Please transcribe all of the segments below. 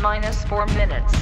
minus 4 minutes.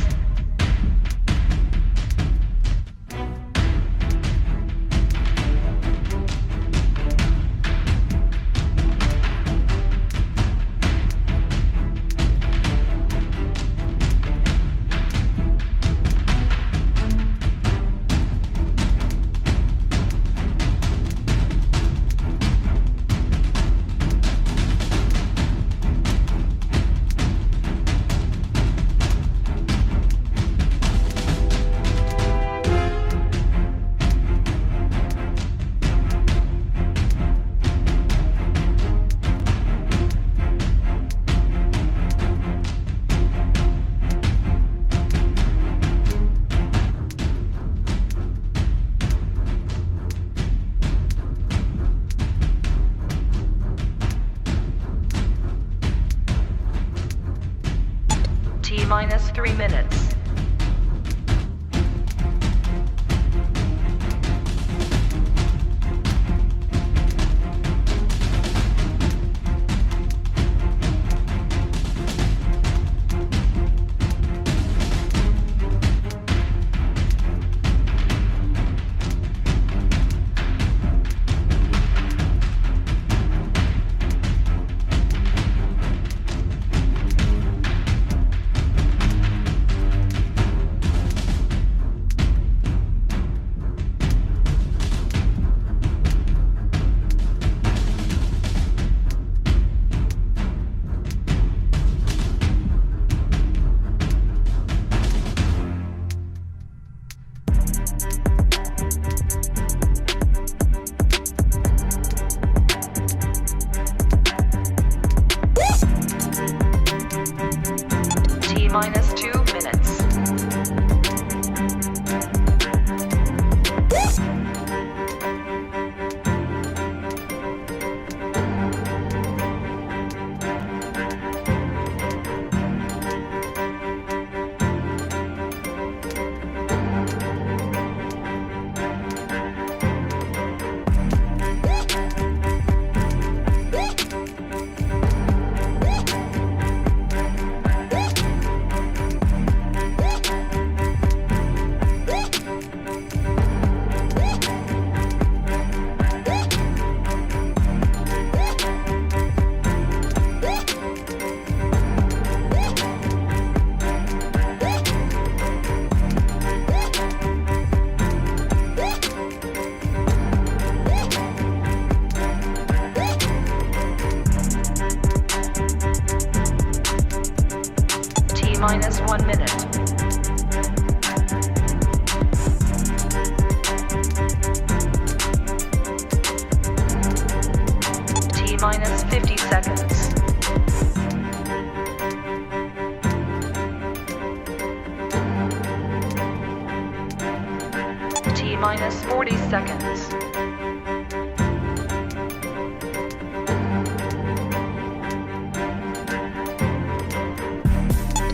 T minus 3 minutes. T minus 2 minutes. T minus 1 minute. T minus 50 seconds. T minus 40 seconds.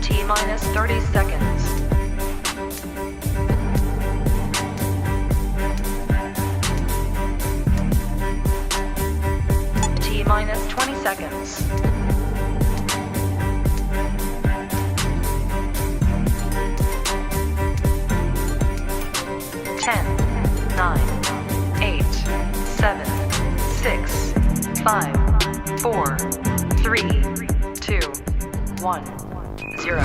T minus 30 seconds. T minus 20 seconds. Ten, 9, 8, 7, 6, 5, 4, 3, 2, 1, 0.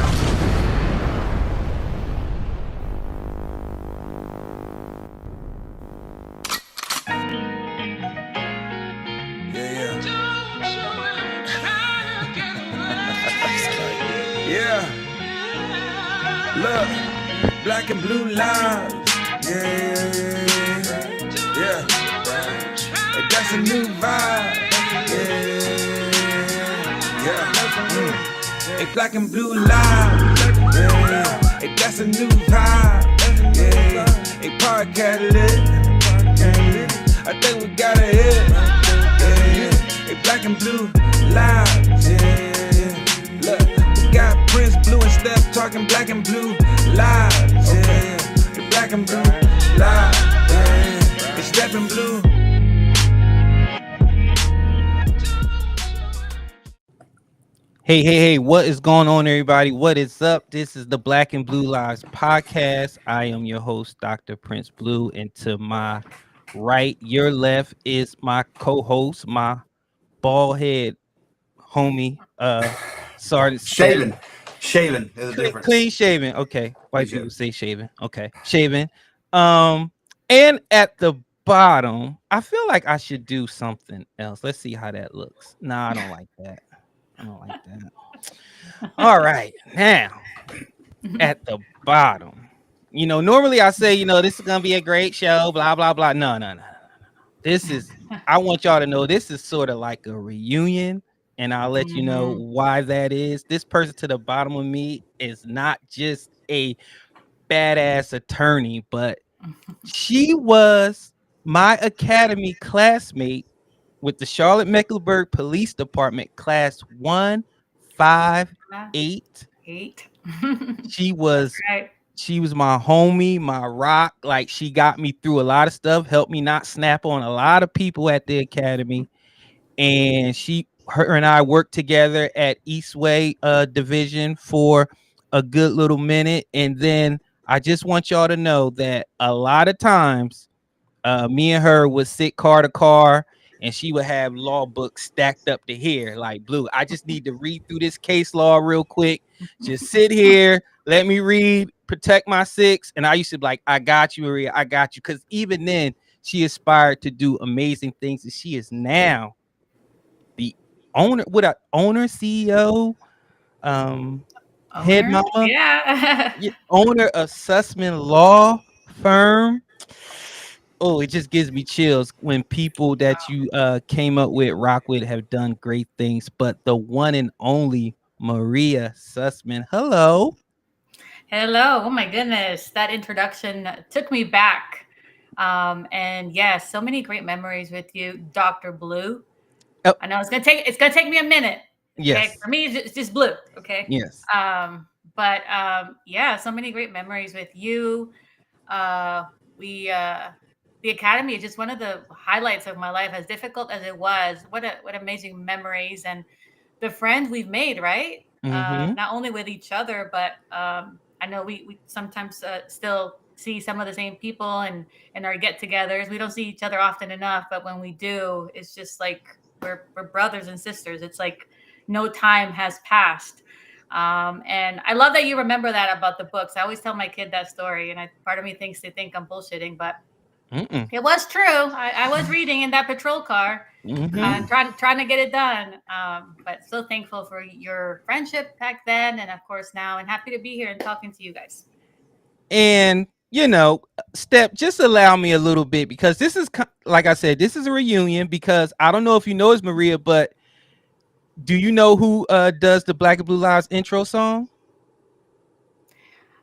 Yeah, look, black and blue lines. Yeah. Hey, that's a new vibe. Yeah. Hey, black and blue lines. Yeah. Hey, that's a new vibe. Yeah. Hey, park catalytic. I think we got a hit. Yeah. Hey, black and blue lines. Yeah. Look, we got Prince Blue and Steph talking black and blue lives. Yeah. Hey, black and blue lives. Yeah. Hey, Steph and Blue. Hey, what is going on, everybody? What is up? This is the Black and Blue Lives podcast. I am your host, Dr. Prince Blue, and to my right, your left is my co-host, my bald head homie, Sergeant Step. Shaven. Shaven is a difference. Clean shaven. Okay. Clean White shaven. people say shaven. Okay. Shaven. Um, and at the bottom, I feel like I should do something else. Let's see how that looks. Nah, I don't like that. I don't like that. All right, now at the bottom, normally I say, this is gonna be a great show, blah blah blah. No. This is. I want y'all to know this is sort of like a reunion, and I'll let you know Mhm. why that is. This person to the bottom of me is not just a badass attorney, but she was my academy classmate with the Charlotte Mecklenburg Police Department, class 158. 8. She That's was right. she was my homie, my rock. Like, she got me through a lot of stuff, helped me not snap on a lot of people at the academy. And her and I worked together at Eastway division for a good little minute. And then I just want y'all to know that a lot of times me and her would sit car to car, and she would have law books stacked up to here. Like, Blue, I just need to read through this case law real quick. Just sit here, let me read, protect my six. And I used to be like, I got you, Maria, I got you. Because even then, she aspired to do amazing things, and she is now the owner, CEO, head Owner? mama, Yeah. owner of Sussman Law Firm. Oh, it just gives me chills when people that you came up with, rock with, have done great things. But the one and only Maria Sussman, hello. Hello. Oh my goodness. That introduction took me back. And yes, so many great memories with you, Dr. Blue. Oh, I know it's gonna take me a minute. Okay. yes, For me, it's just Blue. Okay. yes. But yeah, so many great memories with you. Uh, we the academy is just one of the highlights of my life. As difficult as it was, what amazing memories and the friends we've made. Right, Mm-hmm. not only with each other, but I know we sometimes still see some of the same people and our get-togethers. We don't see each other often enough, but when we do, it's just like we're brothers and sisters. It's like no time has passed. And I love that you remember that about the books. I always tell my kid that story, and part of me thinks they think I'm bullshitting, but Mm-mm. it was true. I was reading in that patrol car Mm-hmm. and trying to get it done. But so thankful for your friendship back then, and of course now, and happy to be here and talking to you guys. And Step, just allow me a little bit, because this is, like I said, this is a reunion. Because I don't know if you know it's Maria, but do you know who does the Black and Blue Lives intro song?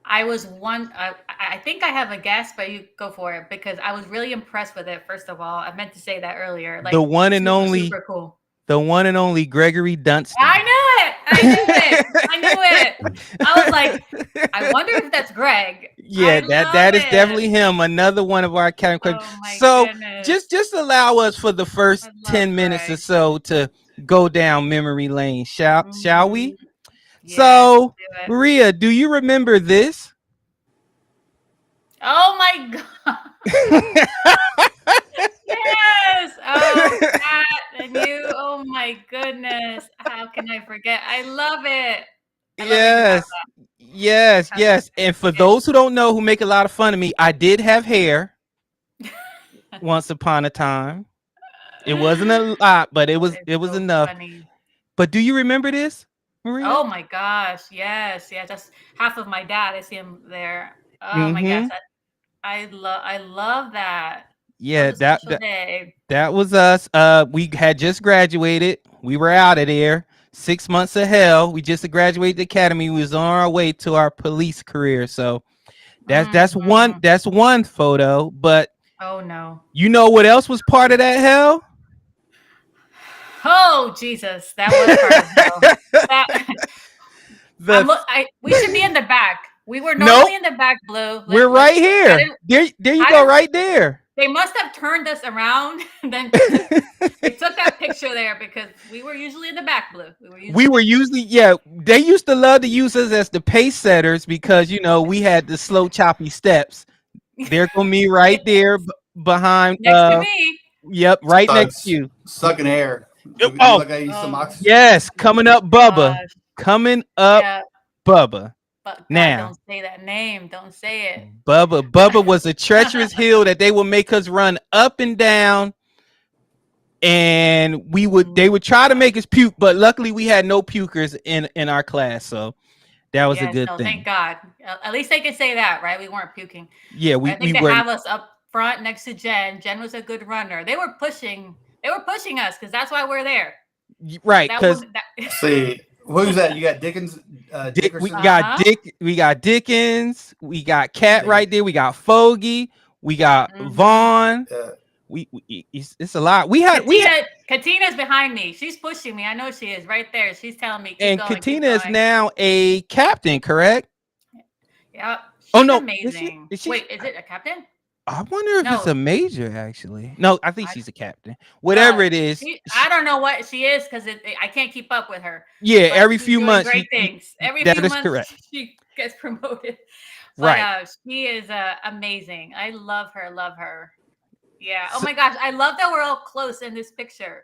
I was one. I think I have a guess, but you go for it because I was really impressed with it. First of all, I meant to say that earlier. The Like one and super, only, super cool. the one and only Gregory I Dunstan. knew it. I knew it. I knew it. I was like, I wonder if that's Greg. Yeah, I that love that is it. definitely him. Another one of our academy credits. Oh my So goodness. just allow us for the I first love 10 minutes or Greg. so to go down memory lane. Shall Hmm. we? Yes, let's So, do it. Maria, do you remember this? Oh my god. Yes. Oh, Pat and you. Oh my goodness. How can I forget? I love it. I love that you have Yes, yes, that. yes. And for those who don't know, who make a lot of fun of me, I did have hair once upon a time. It wasn't a lot, but it was It's it was so enough. funny. But do you remember this, Maria? Oh my gosh. Yes. Yes. That's half of my dad. I see him there. Oh my gosh. Mm-hmm. I love that. That Yeah, was a special day. that was us. We had just graduated. We were out of there. 6 months of hell. We just graduated the academy. We was on our way to our police career. So Hmm. that's one photo. But Oh no. you know what else was part of that hell? Oh Jesus. That was part of hell. That The we should be in the back. We were Nope, normally in the back, Blue. we're right Let's I here. didn't There you I go, didn't right there. They must have turned us around. And then they took that picture there because we were usually in the back, Blue. We were usually, they used to love to use us as the pace setters because, we had the slow, choppy steps. There go me right there behind. Next to me. Yep, right next to you. Sucking air. Oh, like I used some oxygen. yes, coming up, Bubba. Gosh. Coming up, Yeah. Bubba. But God, now, don't say that name. Don't say it. Bubba was a treacherous hill that they would make us run up and down, and they would try to make us puke, but luckily we had no pukers in our class, so that was a good thing. Thank God. At least they can say that, right? We weren't puking. Yeah, I think they have us up front next to Jen. Jen was a good runner. They were pushing us because that's why we're there. Right? Because see, who's that? You got Dickens. We got Dickens. We got Cat right there. We got Fogey. We got Vaughn. It's a lot. Katina's behind me. She's pushing me. I know she is right there. She's telling me. And Katina is now a captain, correct? Yeah. Oh no, amazing. Wait, is it a captain? I wonder if it's a major, actually. No, I think she's a captain. Whatever it is. I don't know what she is because I can't keep up with her. Yeah, every few months. Great things. Every few months correct. she gets promoted. Right. But she is amazing. I love her. Yeah. Oh my gosh. I love that we're all close in this picture.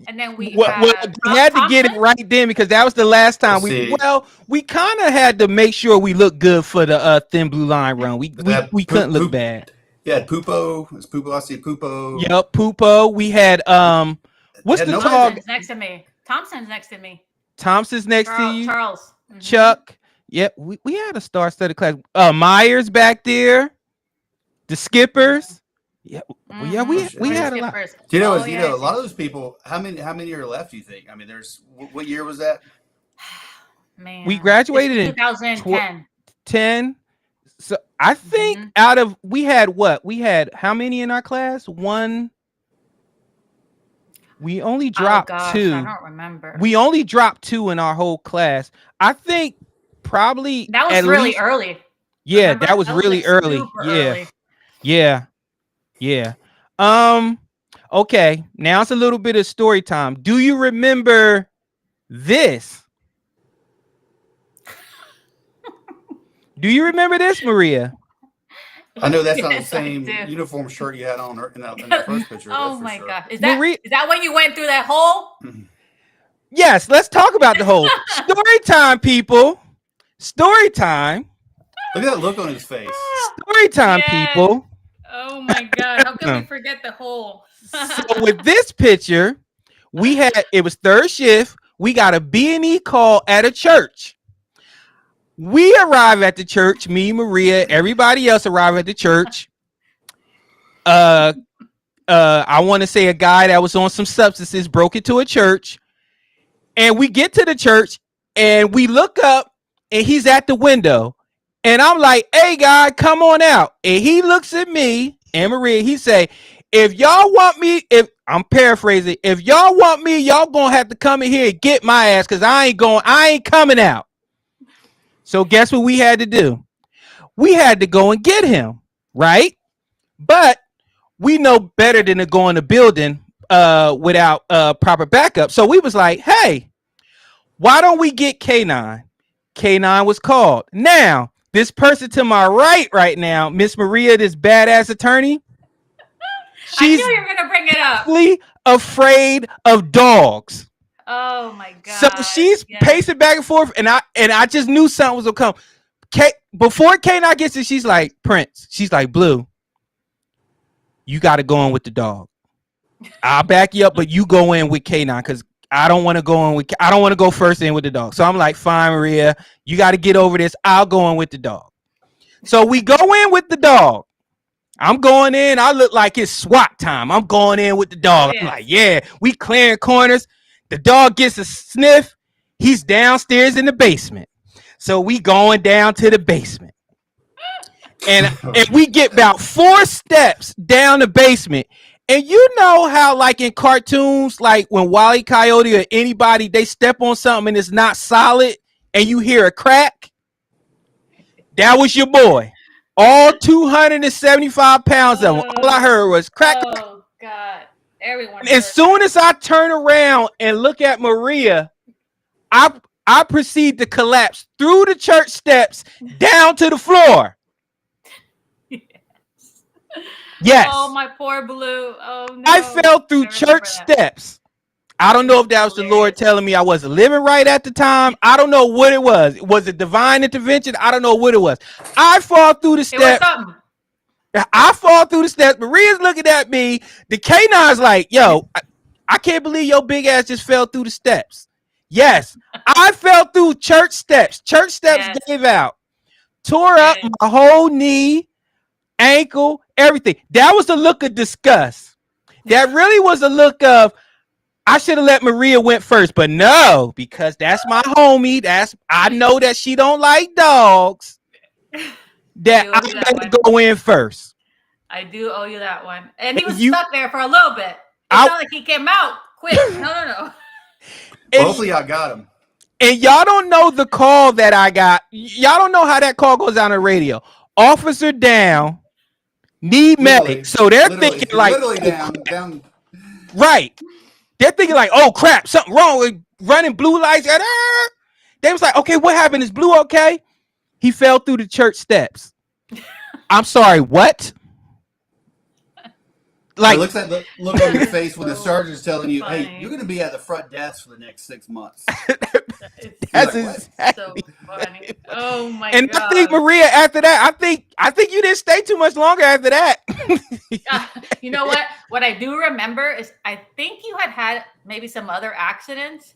And then we had to get it right then because that was the last time we kind of had to make sure we looked good for the Thin Blue Line run. We couldn't look bad. Yeah, Pupo. It's Pupo. I see Pupo. Yep, Pupo. We had what's the dog next to me? Thompson's next to me. Thompson's next to you. Charles. Mm-hmm. Chuck. Yep, we had a star-studded class. Myers back there. The Skippers. Yeah, we had a lot. Do you know a lot of those people? How many are left? Do you think? I mean, there's what year was that? Man, we graduated in 2010. So I think we had how many in our class? One. We only dropped 2. I don't remember. We only dropped 2 in our whole class. I think probably that was really early. Yeah, remember? that was really early. Yeah. Yeah. Okay. Now it's a little bit of story time. Do you remember this? Do you remember this, Maria? I know that's not the same uniform shirt you had on in that first picture. Oh my God. Is that when you went through that hole? Yes, let's talk about the hole. Story time, people. Story time. Look at that look on his face. Story time, people. Oh my God. How can we forget the hole? So with this picture, it was third shift. We got a B&E call at a church. We arrive at the church, me, Maria, everybody else arrive at the church. I want to say a guy that was on some substances broke into a church. And we get to the church and we look up and he's at the window. And I'm like, hey, guy, come on out. And he looks at me and Maria. He say, if y'all want me, I'm paraphrasing, if y'all want me, y'all going to have to come in here and get my ass because I ain't coming out. So guess what we had to do? We had to go and get him, right? But we know better than to go in the building without proper backup. So we was like, hey, why don't we get K9? K9 was called. Now, this person to my right now, Miss Maria, this badass attorney, she's I knew you were gonna bring it up. Afraid of dogs. Oh my God. So she's pacing back and forth, and I just knew something was gonna come. Before K9 gets it, she's like, Prince, she's like, Blue, you gotta go in with the dog. I'll back you up, but you go in with K9 because I don't want to go first in with the dog. So I'm like, fine, Maria, you got to get over this. I'll go in with the dog. So we go in with the dog. I'm going in. I look like it's SWAT time. I'm going in with the dog. I'm like, yeah, we clearing corners. The dog gets a sniff. He's downstairs in the basement. So we going down to the basement. And we get about 4 steps down the basement. And you know how, like in cartoons, like when Wile E. Coyote or anybody, they step on something and it's not solid and you hear a crack? That was your boy. All 275 pounds of them. All I heard was crack. Oh God! Everyone. As soon as I turn around and look at Maria, I proceed to collapse through the church steps down to the floor. Yes. Oh, my poor Blue. Oh no. I fell through church steps. I don't know if that was the Lord telling me I wasn't living right at the time. I don't know what it was. Was it divine intervention? I don't know what it was. I fall through the steps. I fall through the steps. Maria's looking at me. The K9's like, yo, I can't believe your big ass just fell through the steps. Yes, I fell through church steps. Church steps gave out. Tore up my whole knee, ankle, everything. That was the look of disgust. That really was a look of, I should have let Maria went first, but no, because that's my homie. I know that she don't like dogs. That I better go in first. I do owe you that one. And he was stuck there for a little bit. It's not like he came out quick. No. Hopefully y'all got him. And y'all don't know the call that I got. Y'all don't know how that call goes on the radio. Officer down, need medic. So they're thinking like, down. Right. They're thinking like, oh crap, something wrong with running blue lights. They was like, okay, what happened? Is Blue okay? He fell through the church steps. I'm sorry, what? Like, look on your face when the sergeant's telling you, "Hey, you're going to be at the front desk for the next 6 months." That's like, so funny. Oh my and God! I think Maria, after that, I think you didn't stay too much longer after that. You know what? What I do remember is I think you had maybe some other accidents.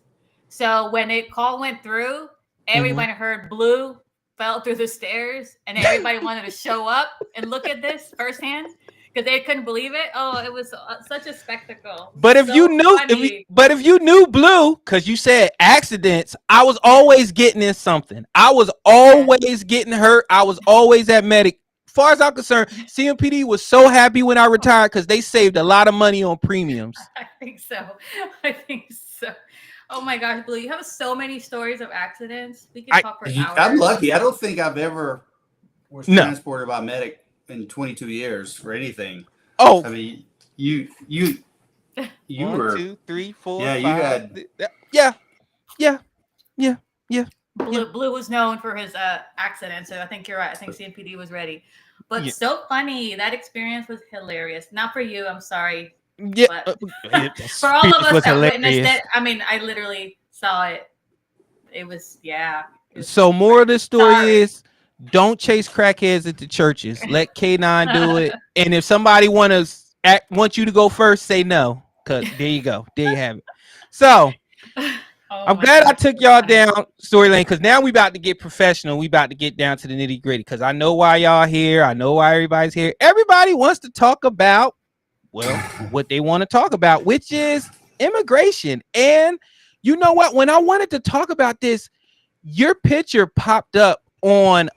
So when it call went through, everybody heard Blue fell through the stairs, and everybody wanted to show up and look at this firsthand. Because they couldn't believe it. Oh, it was such a spectacle. But if you knew, if you knew Blue, because you said accidents, I was always getting in something. I was always getting hurt. I was always at medic. As far as I'm concerned, CMPD was so happy when I retired because they saved a lot of money on premiums. I think so. Oh my gosh, Blue, you have so many stories of accidents. We can talk for hours. I'm lucky. I don't think I've ever was transported by medic in 22 years for anything. Oh, I mean, you 1, were 2, 3, 4. Yeah, you had. Yeah. Blue was known for his accident, so I think you're right. I think CMPD was ready, but so funny. That experience was hilarious. Not for you, I'm sorry. Yeah, but for all of us that witnessed it. I mean, I literally saw it. It was so more of the story is, don't chase crackheads into churches. Let K9 do it. And if somebody want you to go first, say no. Cause there you go. There you have it. So I'm glad I took y'all down story lane, because now we about to get professional. We about to get down to the nitty gritty, because I know why y'all here. I know why everybody's here. Everybody wants to talk about, what they want to talk about, which is immigration. And you know what? When I wanted to talk about this, your picture popped up on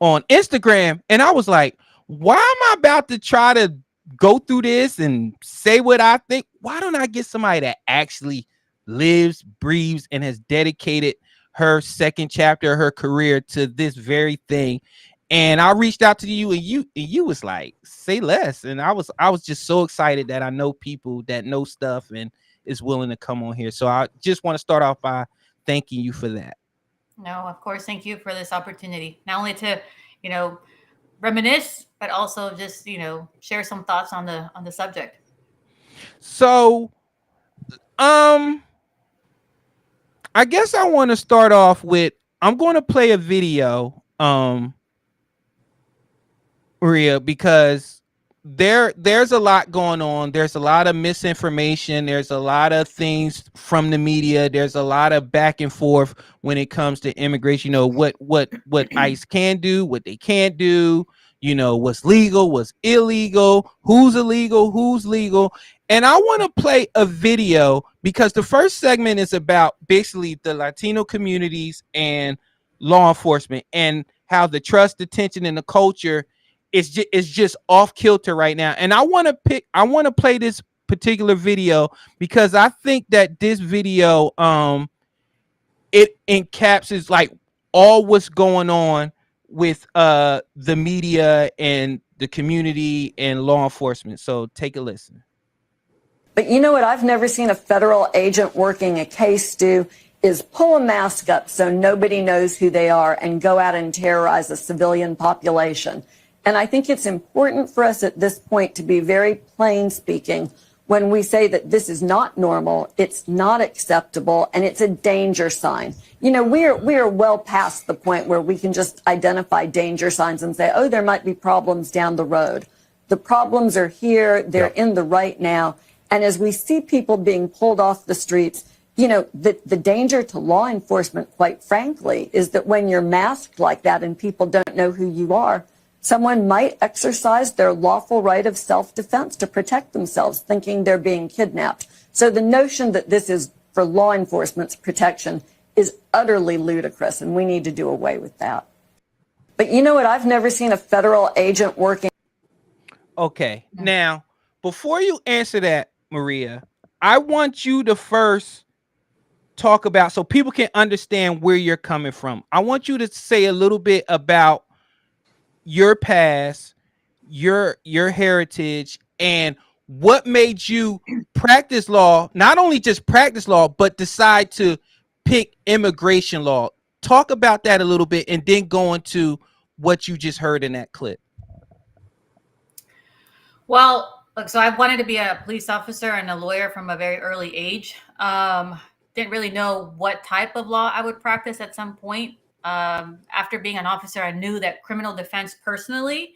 Instagram, and I was like, why am I about to try to go through this and say what I think? Why don't I get somebody that actually lives, breathes, and has dedicated her second chapter of her career to this very thing? And I reached out to you, and you was like, say less. And I was just so excited that I know people that know stuff and is willing to come on here. So I just want to start off by thanking you for that. No, of course. Thank you for this opportunity. Not only to, reminisce, but also just, share some thoughts on the subject. So, I guess I want to start off with, I'm going to play a video, Maria, because there's a lot going on. There's a lot of misinformation. There's a lot of things from the media. There's a lot of back and forth when it comes to immigration. What ICE can do, what they can't do, what's legal, what's illegal, who's illegal, who's legal. And I want to play a video because the first segment is about basically the Latino communities and law enforcement and how the trust, the tension, and the culture is just off kilter right now. And I want to play this particular video because I think that this video it encapsulates like all what's going on with the media and the community and law enforcement. So take a listen. But you know what I've never seen a federal agent working a case do is pull a mask up so nobody knows who they are and go out and terrorize a civilian population. And I think it's important for us at this point to be very plain speaking when we say that this is not normal, it's not acceptable, and it's a danger sign. You know, we are well past the point where we can just identify danger signs and say, oh, there might be problems down the road. The problems are here, they're in the right now. And as we see people being pulled off the streets, you know, the danger to law enforcement, quite frankly, is that when you're masked like that and people don't know who you are, someone might exercise their lawful right of self-defense to protect themselves, thinking they're being kidnapped. So the notion that this is for law enforcement's protection is utterly ludicrous, and we need to do away with that. But you know what? I've never seen a federal agent working. Okay. Now, before you answer that, Maria, I want you to first talk about, so people can understand where you're coming from. I want you to say a little bit about your past, your heritage, and what made you practice law, not only just practice law, but decide to pick immigration law. Talk about that a little bit and then go into what you just heard in that clip. Well, look, so I wanted to be a police officer and a lawyer from a very early age. Didn't really know what type of law I would practice at some point. After being an officer, I knew that criminal defense personally,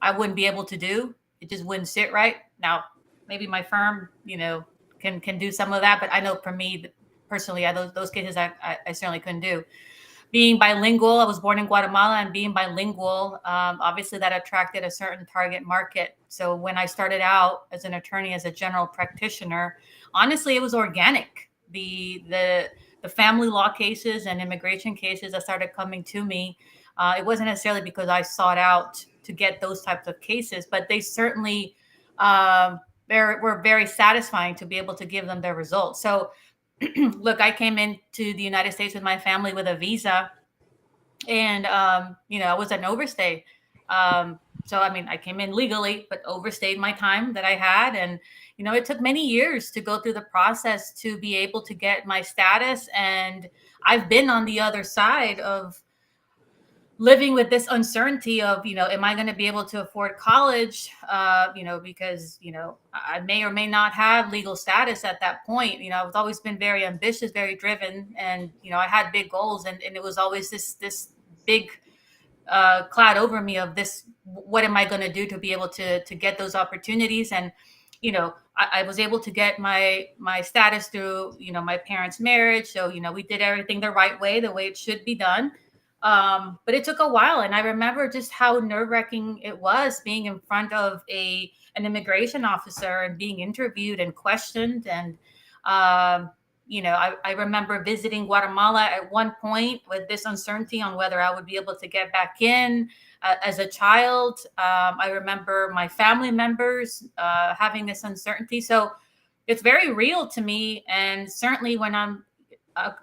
I wouldn't be able to do. It just wouldn't sit right. Now, maybe my firm, you know, can do some of that, but I know for me personally, those cases I certainly couldn't do. Being bilingual, I was born in Guatemala, and being bilingual, obviously that attracted a certain target market. So when I started out as an attorney, as a general practitioner, honestly, it was organic. The family law cases and immigration cases that started coming to me, it wasn't necessarily because I sought out to get those types of cases, but they certainly were very satisfying to be able to give them their results. So look, I came into the United States with my family with a visa, and you know, I was an overstay. So I mean, I came in legally, but overstayed my time that I had, and you know, it took many years to go through the process to be able to get my status. And I've been on the other side of living with this uncertainty of, you know, am I going to be able to afford college? You know, because, you know, I may or may not have legal status at that point. You know, I've always been very ambitious, very driven, and, you know, I had big goals, and it was always this big cloud over me of this, what am I going to do to be able to get those opportunities? And, you know, I was able to get my status through, you know, my parents' marriage. So, you know, we did everything the right way, the way it should be done. But it took a while. And I remember just how nerve-wracking it was being in front of an immigration officer and being interviewed and questioned. And, you know, I remember visiting Guatemala at one point with this uncertainty on whether I would be able to get back in as a child. I remember my family members having this uncertainty. So it's very real to me. And certainly when I'm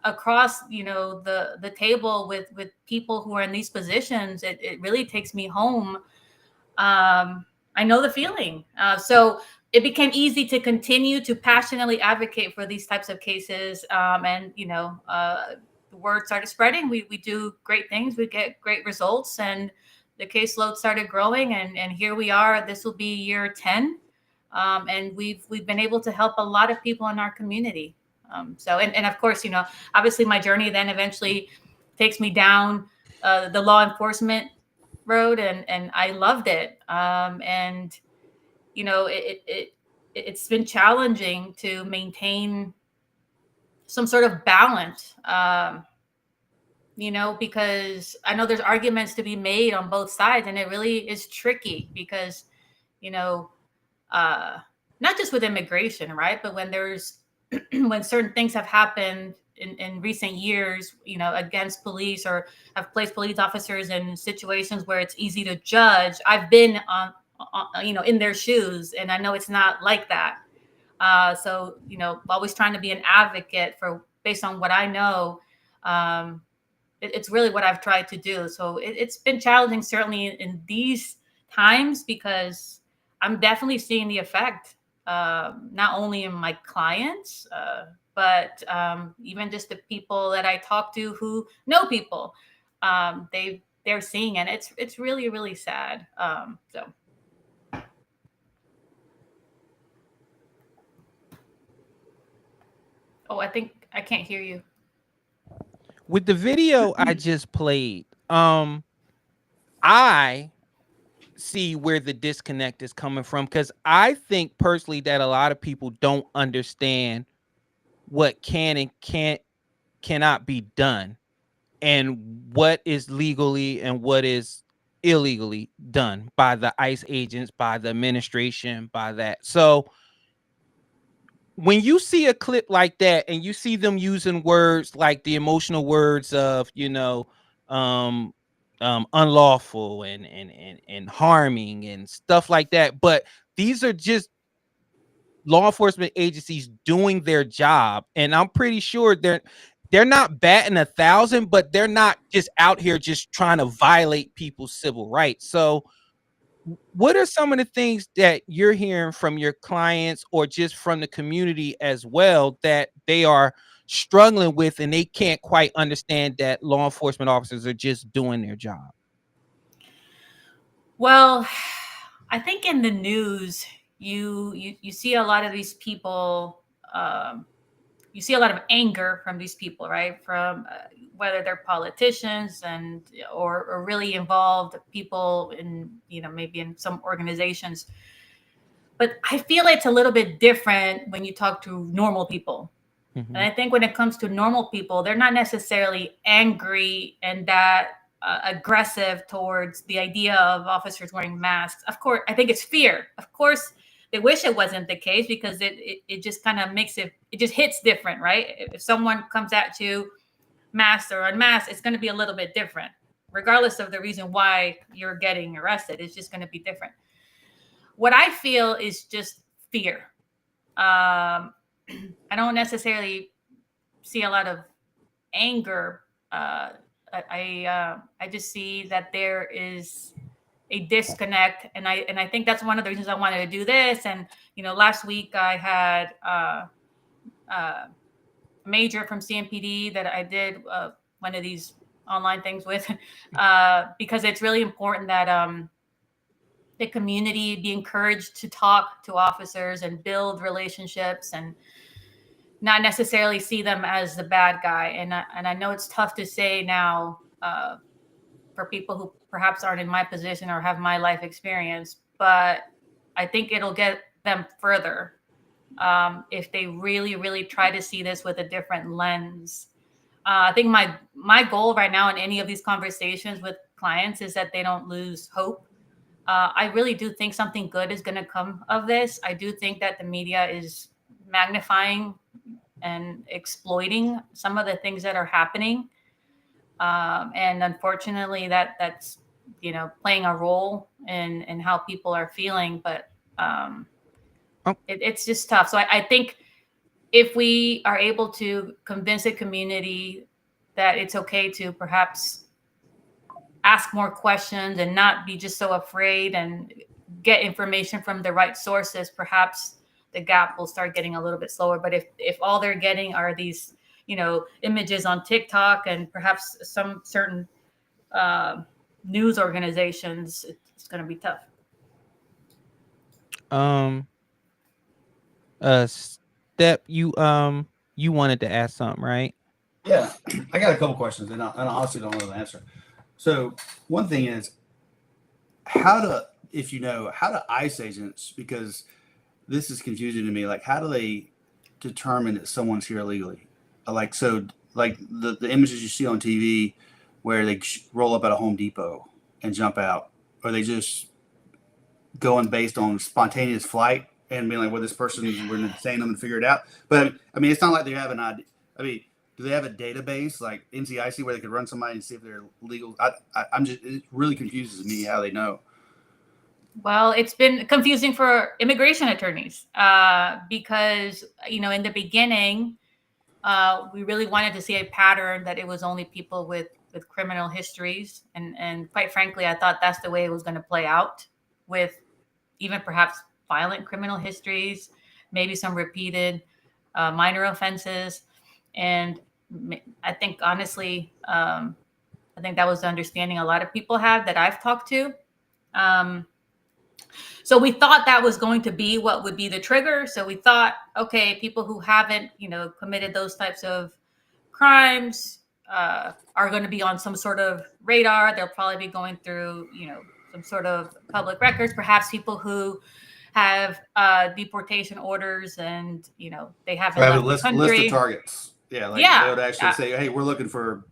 across, you know, the table with people who are in these positions, it really takes me home. I know the feeling. So it became easy to continue to passionately advocate for these types of cases. And, you know, the word started spreading. We do great things. We get great results, and the caseload started growing. And here we are. This will be year 10. And we've been able to help a lot of people in our community. So, and of course, you know, obviously my journey then eventually takes me down the law enforcement road, and I loved it. And, you know, it's been challenging to maintain some sort of balance, you know, because I know there's arguments to be made on both sides, and it really is tricky because, you know, not just with immigration, right? But when there's when certain things have happened in recent years, you know, against police, or have placed police officers in situations where it's easy to judge. I've been on you know, in their shoes, and I know it's not like that. So, you know, always trying to be an advocate for, based on what I know, it's really what I've tried to do. So it's been challenging, certainly in these times, because I'm definitely seeing the effect, not only in my clients, but even just the people that I talk to who know people. They're seeing it. It's really, really sad. So. Oh, I think I can't hear you. With the video I just played, I see where the disconnect is coming from, because I think personally that a lot of people don't understand what can and cannot be done, and what is legally and what is illegally done by the ICE agents, by the administration, by that. So when you see a clip like that and you see them using words like the emotional words of, unlawful and harming and stuff like that, but these are just law enforcement agencies doing their job, and I'm pretty sure they're not batting 1,000, but they're not just out here just trying to violate people's civil rights. So what are some of the things that you're hearing from your clients or just from the community as well that they are struggling with and they can't quite understand that law enforcement officers are just doing their job? Well, I think in the news, you see a lot of these people. You see a lot of anger from these people, right? From whether they're politicians or really involved people in, maybe in some organizations. But I feel it's a little bit different when you talk to normal people. Mm-hmm. And I think when it comes to normal people, they're not necessarily angry and that aggressive towards the idea of officers wearing masks. Of course, I think it's fear. Of course, they wish it wasn't the case, because it just kind of makes it just hits different, right? If someone comes at you masked or unmasked, it's going to be a little bit different, regardless of the reason why you're getting arrested. It's just going to be different. What I feel is just fear. I don't necessarily see a lot of anger. I just see that there is a disconnect, and I think that's one of the reasons I wanted to do this. And last week I had a major from CMPD that I did one of these online things with, because it's really important that the community be encouraged to talk to officers and build relationships and not necessarily see them as the bad guy. And I know it's tough to say now for people who perhaps aren't in my position or have my life experience, but I think it'll get them further if they really, really try to see this with a different lens. I think my goal right now in any of these conversations with clients is that they don't lose hope. I really do think something good is going to come of this. I do think that the media is magnifying and exploiting some of the things that are happening. And unfortunately that's, playing a role in how people are feeling, but it's just tough. So I think if we are able to convince a community that it's okay to perhaps ask more questions and not be just so afraid and get information from the right sources, perhaps the gap will start getting a little bit slower. But if all they're getting are these, images on TikTok and perhaps some certain news organizations, it's going to be tough. Step, you wanted to ask something, right? Yeah, I got a couple questions, and I honestly don't know the answer. So one thing is, how do ICE agents, because this is confusing to me, like how do they determine that someone's here illegally? Like the images you see on TV where they roll up at a Home Depot and jump out, or they just going based on spontaneous flight and being like, well, this person, we're going to detain them and figure it out. But I mean, it's not like they have an idea. I mean, do they have a database like NCIC where they could run somebody and see if they're legal? It really confuses me how they know. Well, it's been confusing for immigration attorneys because, in the beginning, we really wanted to see a pattern that it was only people with criminal histories, and quite frankly, I thought that's the way it was going to play out, with even perhaps violent criminal histories, maybe some repeated minor offenses, and I think honestly, I think that was the understanding a lot of people have that I've talked to. So we thought that was going to be what would be the trigger. So we thought, okay, people who haven't, committed those types of crimes are going to be on some sort of radar. They'll probably be going through, some sort of public records, perhaps people who have deportation orders and, they haven't left the country. List of targets. Yeah. They would actually say, hey, we're looking for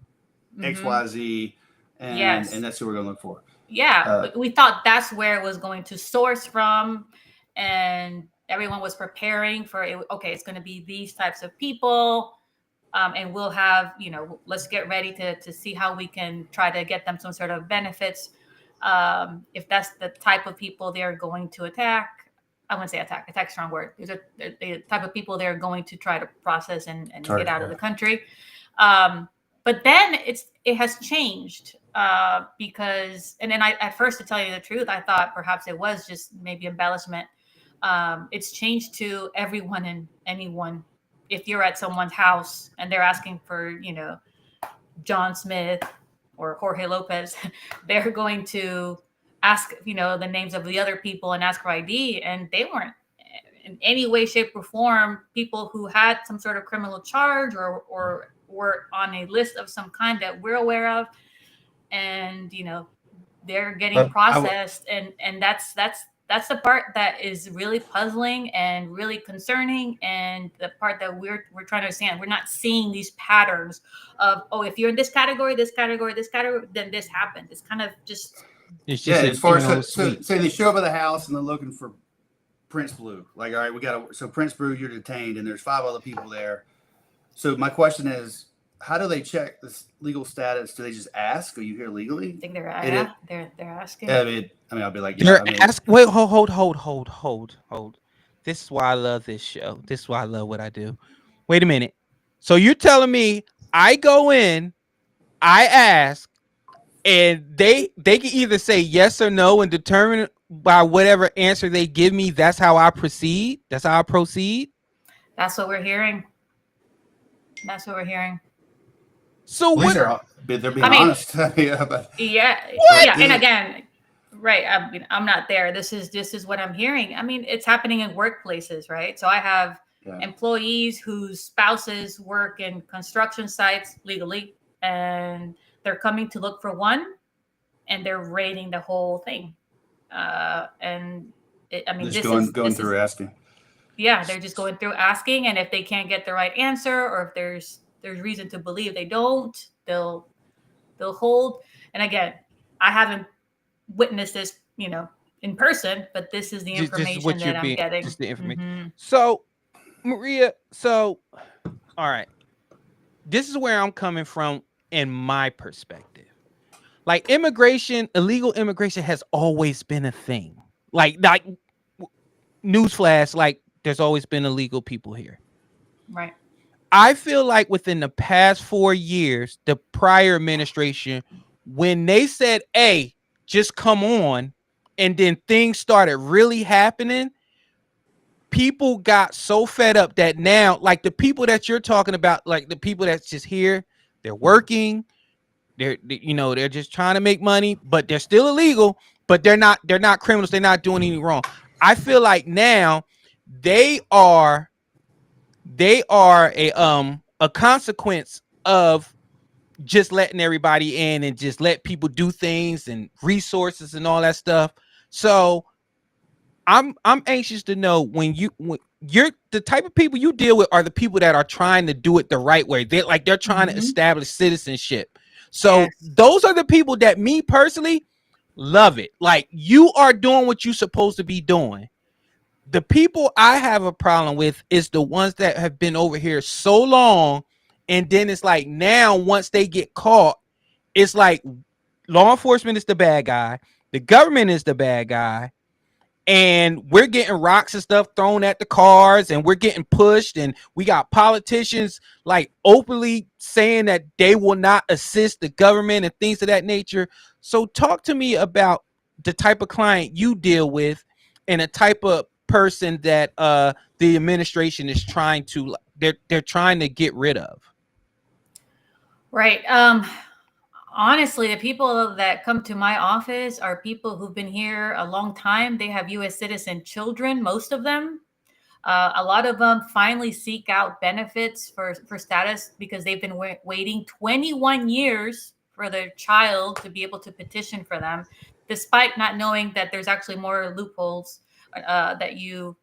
X, Y, Z, and that's who we're going to look for. Yeah, we thought that's where it was going to source from, and everyone was preparing for it. Okay, it's going to be these types of people, and we'll have, let's get ready to see how we can try to get them some sort of benefits. If that's the type of people they're going to attack, I wouldn't say attack. Attack's a strong word. These are the type of people they're going to try to process and get out of the country. But then it has changed because, and then at first, to tell you the truth, I thought perhaps it was just maybe embellishment. It's changed to everyone and anyone. If you're at someone's house and they're asking for, John Smith or Jorge Lopez, they're going to ask, the names of the other people and ask for ID, and they weren't in any way, shape, or form people who had some sort of criminal charge or were on a list of some kind that we're aware of, and they're getting processed, and that's the part that is really puzzling and really concerning, and the part that we're trying to understand. We're not seeing these patterns of, if you're in this category, then this happened. It's kind of just as far as so they show up at the house and they're looking for Prince Blue. Like, all right, so Prince Blue, you're detained, and there's 5 other people there. So my question is, how do they check this legal status? Do they just ask? Are you here legally? I think they're asking. I mean, I'll be like, wait, hold. This is why I love this show. This is why I love what I do. Wait a minute. So you're telling me I go in, I ask, and they can either say yes or no and determine by whatever answer they give me. That's how I proceed. That's how I proceed. That's what we're hearing. So they're being honest. Yeah. And again, right. I mean, I'm not there. This is what I'm hearing. I mean, it's happening in workplaces, right? So I have employees whose spouses work in construction sites legally, and they're coming to look for one, and they're raiding the whole thing. Going through asking. Yeah, they're just going through asking, and if they can't get the right answer, or if there's reason to believe they don't, they'll hold. And again, I haven't witnessed this, in person, but this is the information that I'm getting. Just the information. Mm-hmm. So, Maria, all right, this is where I'm coming from in my perspective. Like, illegal immigration has always been a thing. Like newsflash, like there's always been illegal people here. Right. I feel like within the past 4 years, the prior administration, when they said, hey, just come on, and then things started really happening, people got so fed up that now, like the people that you're talking about, like the people that's just here, they're working, they're just trying to make money, but they're still illegal, but they're not criminals, they're not doing anything wrong. I feel like now they are a consequence of just letting everybody in and just let people do things and resources and all that stuff. So I'm anxious to know when you're the type of people you deal with are the people that are trying to do it the right way. They're trying to establish citizenship. So those are the people that me personally love it. Like, you are doing what you're supposed to be doing. The people I have a problem with is the ones that have been over here so long, and then it's like now once they get caught, it's like law enforcement is the bad guy, the government is the bad guy, and we're getting rocks and stuff thrown at the cars, and we're getting pushed, and we got politicians like openly saying that they will not assist the government and things of that nature. So talk to me about the type of client you deal with and the type of person that the administration is trying to they're trying to get rid of. Right. Honestly, the people that come to my office are people who've been here a long time. They have U.S. citizen children, most of them. A lot of them finally seek out benefits for status because they've been waiting 21 years for their child to be able to petition for them, despite not knowing that there's actually more loopholes that you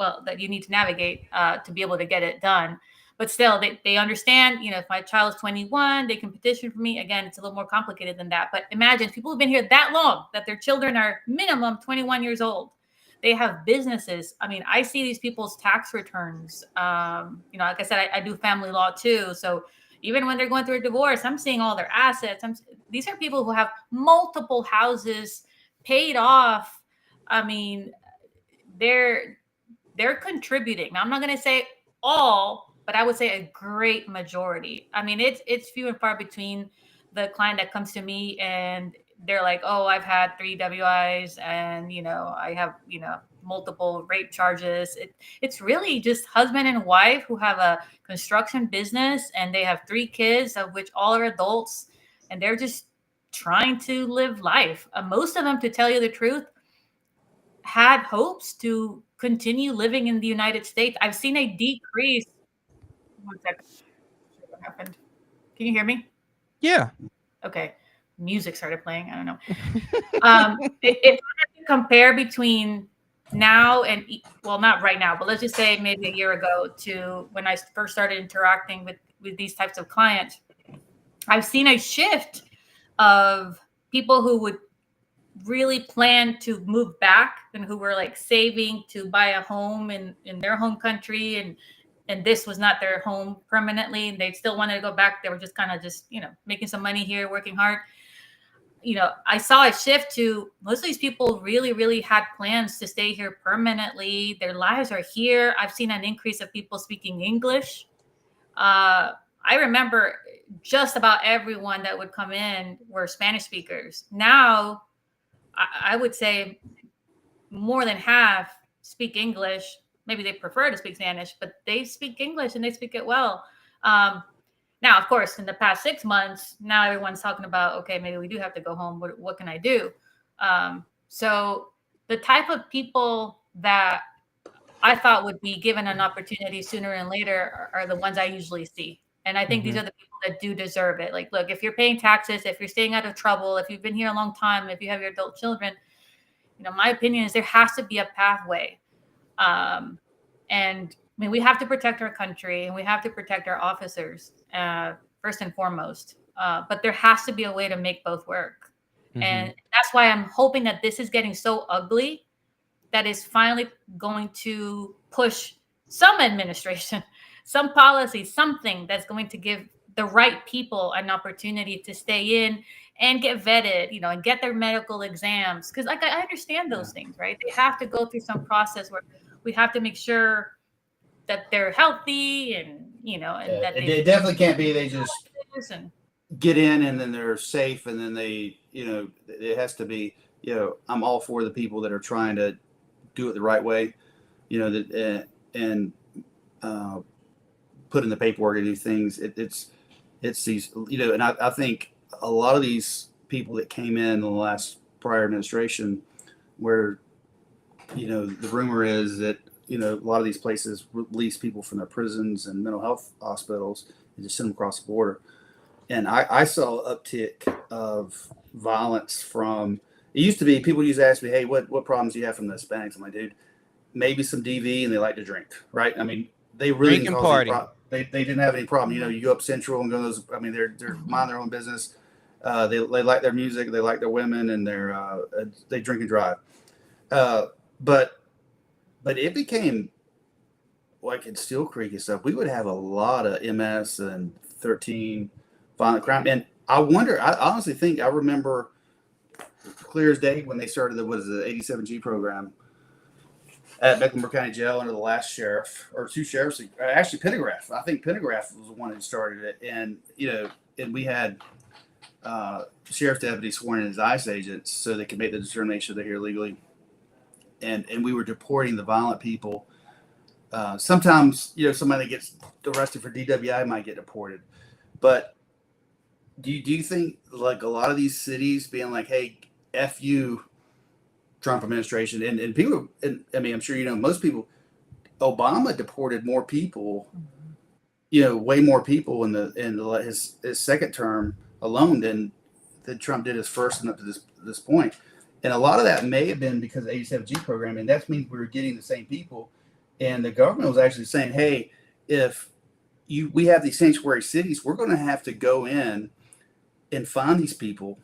need to navigate to be able to get it done. But still, they understand, if my child is 21, they can petition for me. Again, it's a little more complicated than that. But imagine people who've been here that long, that their children are minimum 21 years old. They have businesses. I mean, I see these people's tax returns. Like I said, I do family law too. So even when they're going through a divorce, I'm seeing all their assets. These are people who have multiple houses paid off. I mean, they're contributing. Now, I'm not going to say all, but I would say a great majority. I mean, it's few and far between the client that comes to me and they're like, oh, I've had 3 WIs and, I have, multiple rape charges. It's really just husband and wife who have a construction business and they have 3 kids, of which all are adults, and they're just trying to live life. Most of them, to tell you the truth, had hopes to continue living in the United States. I've seen a decrease. One second. What happened? Can you hear me? Yeah. Okay. Music started playing. I don't know. If I had to compare between now and, well, not right now, but let's just say maybe a year ago to when I first started interacting with these types of clients, I've seen a shift of people who would really plan to move back and who were like saving to buy a home in their home country, and this was not their home permanently, and they still wanted to go back. They were just kind of making some money here, working hard. I saw a shift to most of these people really, really had plans to stay here permanently. Their lives are here. I've seen an increase of people speaking English. I remember just about everyone that would come in were Spanish speakers. Now, I would say more than half speak English. Maybe they prefer to speak Spanish, but they speak English and they speak it well. Now, of course, in the past 6 months, now everyone's talking about, okay, maybe we do have to go home. What can I do? So the type of people that I thought would be given an opportunity sooner and later are the ones I usually see. And I think these are the people that do deserve it. Like, look, if you're paying taxes, if you're staying out of trouble, if you've been here a long time, if you have your adult children, my opinion is there has to be a pathway. And I mean, we have to protect our country and we have to protect our officers, first and foremost. But there has to be a way to make both work. And that's why I'm hoping that this is getting so ugly that is finally going to push some administration, some policy, something that's going to give the right people an opportunity to stay in and get vetted, and get their medical exams. Because I understand those things, right? They have to go through some process where we have to make sure that they're healthy and that it definitely can't be they just get in and then they're safe and then they it has to be I'm all for the people that are trying to do it the right way, and put in the paperwork and do things. It's these and I think a lot of these people that came in the last prior administration where the rumor is that a lot of these places release people from their prisons and mental health hospitals and just send them across the border. And I saw an uptick of violence from, it used to be people used to ask me, hey, what problems do you have from the Hispanics? I'm like, dude, maybe some DV and they like to drink, right? I mean, they really didn't cause any problem. They didn't have any problem. You go up Central and go to those, I mean, they're mind their own business. They like their music, they like their women, and they drink and drive. But it became like in Steel Creek and stuff, we would have a lot of MS and 13 violent crime. And I wonder, I honestly think I remember clear as day when they started the 87G program. at Mecklenburg County Jail under the last sheriff, or two sheriffs, actually Pendergraft. I think Pendergraft was the one who started it. And, and we had sheriff deputies sworn in as ICE agents so they could make the determination they're here legally. And we were deporting the violent people. Sometimes, somebody that gets arrested for DWI might get deported. But do you think, like, a lot of these cities being like, hey, F you, Trump administration, and people, and I mean, I'm sure most people, Obama deported more people, way more people in his second term alone than Trump did his first and up to this point. And a lot of that may have been because of the 87G program, and that means we were getting the same people. And the government was actually saying, hey, if we have these sanctuary cities, we're going to have to go in and find these people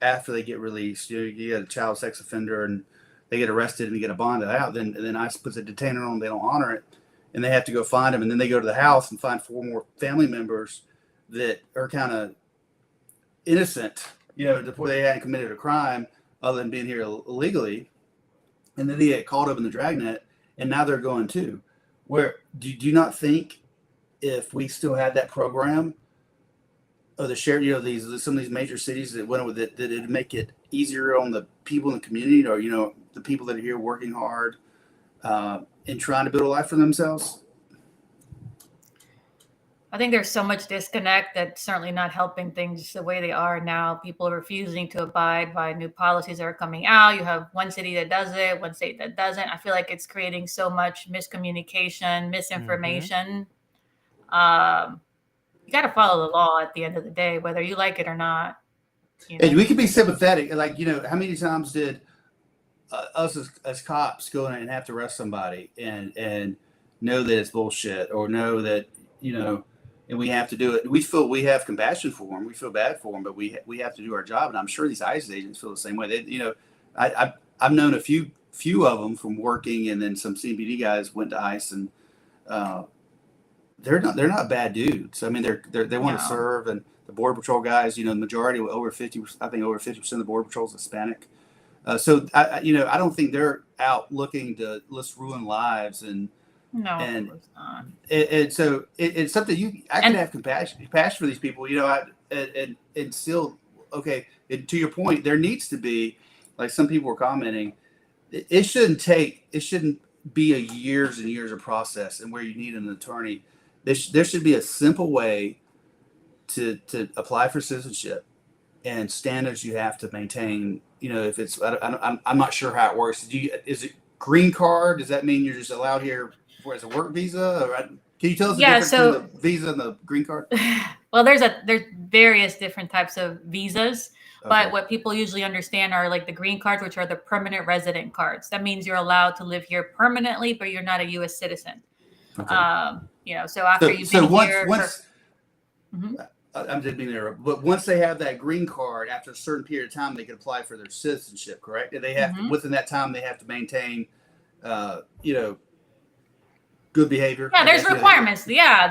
after they get released. You get a child sex offender and they get arrested and they get a bonded out. Then ICE puts a detainer on them, they don't honor it, and they have to go find them. And then they go to the house and find 4 more family members that are kind of innocent, before they hadn't committed a crime other than being here illegally. And then they get caught up in the dragnet, and now they're going too. Where do you not think if we still had that program of the sheriff, some of these major cities that went with it, that it'd make it easier on the people in the community, or the people that are here working hard and trying to build a life for themselves? I think there's so much disconnect that's certainly not helping things the way they are now. People are refusing to abide by new policies that are coming out. You have one city that does it, one state that doesn't. I feel like it's creating so much miscommunication, misinformation. You got to follow the law at the end of the day, whether you like it or not. And we can be sympathetic. Like, how many times did us as cops go in and have to arrest somebody and know that it's bullshit, or know that, and we have to do it. We have compassion for them. We feel bad for them, but we have to do our job. And I'm sure these ICE agents feel the same way. They, I've known a few of them from working, and then some CBD guys went to ICE, and they're not bad dudes. I mean, they want to serve, and the Border Patrol guys, the majority, over 50% of the Border Patrol is Hispanic. So I don't think they're out looking to let's ruin lives and. No, and, of course not. And so it's something I can have compassion for these people, and still, okay. And to your point, there needs to be, like some people were commenting, it shouldn't be a years and years of process, and where you need an attorney. There should be a simple way to apply for citizenship and standards you have to maintain. If it's, I'm not sure how it works. Is it green card? Does that mean you're just allowed here as a work visa? Or can you tell us the difference between the visa and the green card? Well, there's various different types of visas, but what people usually understand are like the green cards, which are the permanent resident cards. That means you're allowed to live here permanently, but you're not a U.S. citizen. Okay. So after you've been here. I'm just being there, but once they have that green card, after a certain period of time, they can apply for their citizenship, correct? And they have to, within that time, they have to maintain, good behavior. Yeah, there's requirements. They have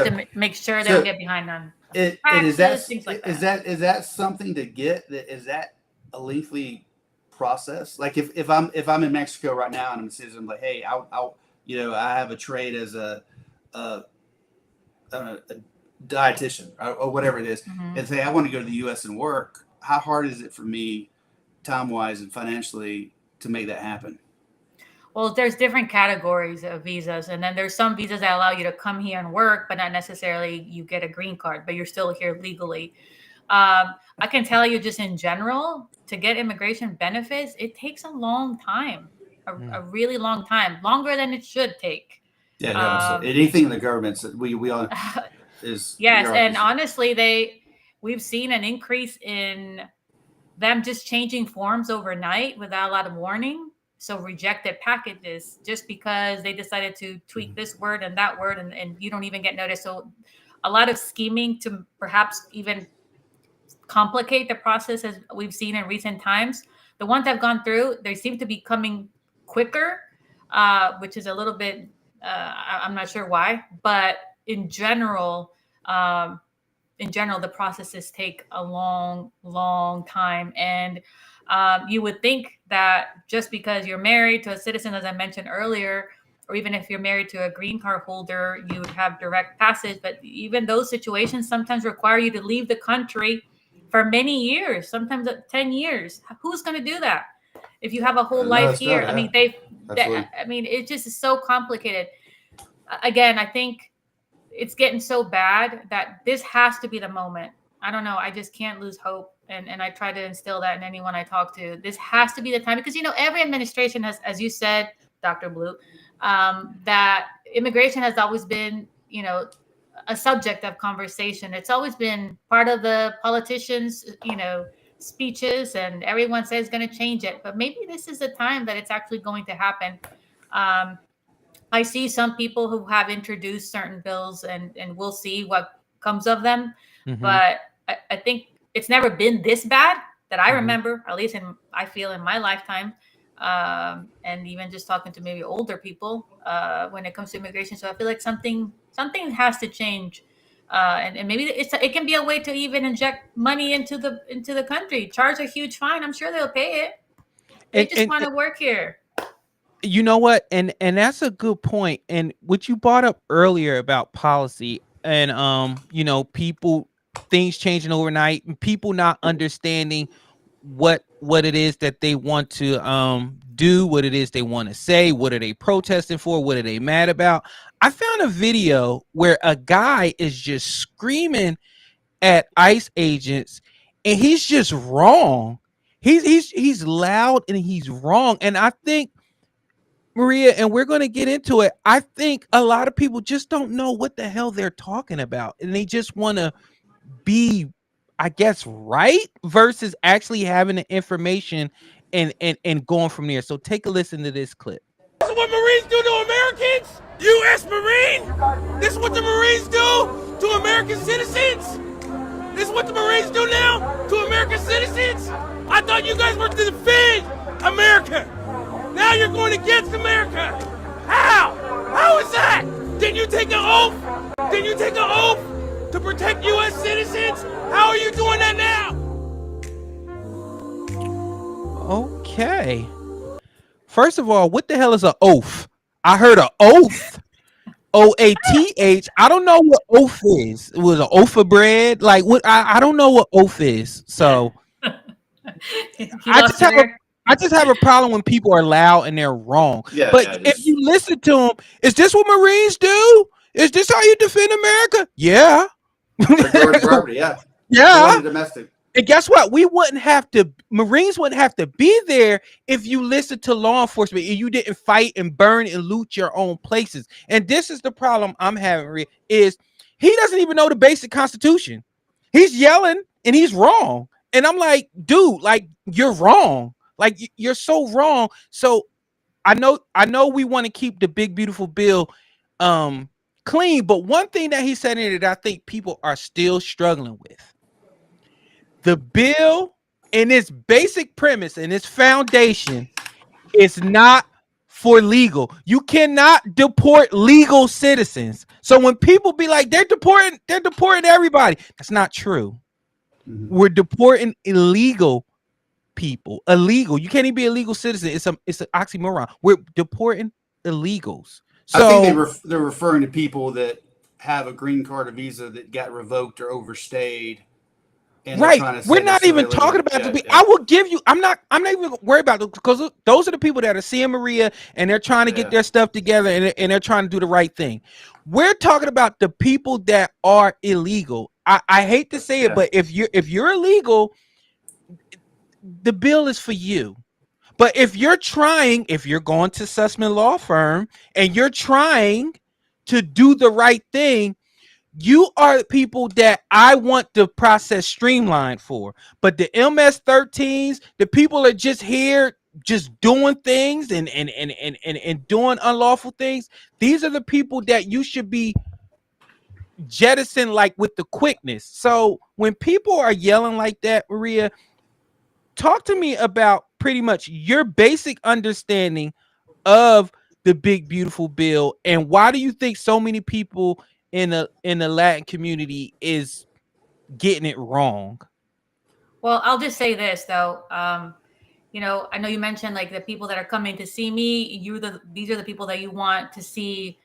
to make sure they don't get behind on taxes, things like that. Is that something to get? Is that a lengthy process? Like if I'm in Mexico right now and I'm a citizen, I'm like, hey, I have a trade as a dietitian or whatever it is, and say I want to go to the U.S. and work. How hard is it for me, time-wise and financially, to make that happen? Well, there's different categories of visas, and then there's some visas that allow you to come here and work, but not necessarily you get a green card, but you're still here legally. I can tell you just in general, to get immigration benefits, it takes a long time, a really long time, longer than it should take. Yeah, anything in the government, we all is. Yes, and honestly, we've seen an increase in them just changing forms overnight without a lot of warning. So rejected packages just because they decided to tweak this word and that word, and you don't even get noticed. So a lot of scheming to perhaps even complicate the process, as we've seen in recent times. The ones that have gone through, they seem to be coming quicker, which is a little bit, I'm not sure why, but in general, the processes take a long, long time. And You would think that just because you're married to a citizen, as I mentioned earlier, or even if you're married to a green card holder, you would have direct passage. But even those situations sometimes require you to leave the country for many years, sometimes 10 years. Who's going to do that? If you have a whole life here, I mean, it just is so complicated. Again, I think it's getting so bad that this has to be the moment. I don't know. I just can't lose hope. And I try to instill that in anyone I talk to. This has to be the time because, every administration has, as you said, Dr. Blue, that immigration has always been, a subject of conversation. It's always been part of the politicians, speeches, and everyone says it's going to change it. But maybe this is the time that it's actually going to happen. I see some people who have introduced certain bills, and we'll see what comes of them. Mm-hmm. But I think it's never been this bad that I remember, at least I feel in my lifetime. And even just talking to maybe older people when it comes to immigration. So I feel like something has to change. And maybe it can be a way to even inject money into the country, charge a huge fine. I'm sure they'll pay it. They just want to work here. You know what? And that's a good point. And what you brought up earlier about policy and, things changing overnight and people not understanding what it is that they want to do, what it is they want to say, what are they protesting for, what are they mad about. I found a video where a guy is just screaming at ICE agents and he's just wrong. He's loud and he's wrong. And I think, Maria, and we're going to get into it, I think a lot of people just don't know what the hell they're talking about. And they just want to be, I guess, right versus actually having the information and going from there. So take a listen to this clip. This is what Marines do to Americans? U.S. Marine? This is what the Marines do to American citizens? This is what the Marines do now to American citizens? I thought you guys were to defend America. Now you're going against America. How? How is that? Didn't you take an oath? Didn't you take an oath to protect U.S. citizens? How are you doing that now? Okay. First of all, what the hell is an oath? I heard an oath. OATH. I don't know what oath is. It was an oath of bread. Like what? I don't know what oath is. So I just have a problem when people are loud and they're wrong. Yeah, but if you listen to them, is this what Marines do? Is this how you defend America? Yeah. Property, yeah. Yeah. Domestic. And guess what? Marines wouldn't have to be there if you listened to law enforcement and you didn't fight and burn and loot your own places. And this is the problem I'm having, is he doesn't even know the basic Constitution. He's yelling and he's wrong. And I'm like, dude, like, you're wrong. Like, you're so wrong. So I know we want to keep the big, beautiful bill clean. But one thing that he said in it that I think people are still struggling with. The bill in its basic premise and its foundation is not for legal. You cannot deport legal citizens. So when people be like, they're deporting everybody. That's not true. Mm-hmm. We're deporting illegal people. Illegal. You can't even be a legal citizen. It's an oxymoron. We're deporting illegals. So I think they're referring to people that have a green card or visa that got revoked or overstayed. Right. We're not even talking about the I will give you. I'm not even worried about it because those are the people that are seeing Maria and they're trying to get their stuff together and they're trying to do the right thing. We're talking about the people that are illegal. I hate to say it, but if you're illegal, the bill is for you. But if you're going to Sussman Law Firm and you're trying to do the right thing, you are the people that I want the process streamlined for. But the MS-13s, the people are just here, just doing things and doing unlawful things. These are the people that you should be jettisoned like with the quickness. So when people are yelling like that, Maria, talk to me about pretty much your basic understanding of the big, beautiful bill. And why do you think so many people in the Latin community is getting it wrong? Well, I'll just say this though. you know, I know you mentioned like the people that are coming to see me, these are the people that you want to see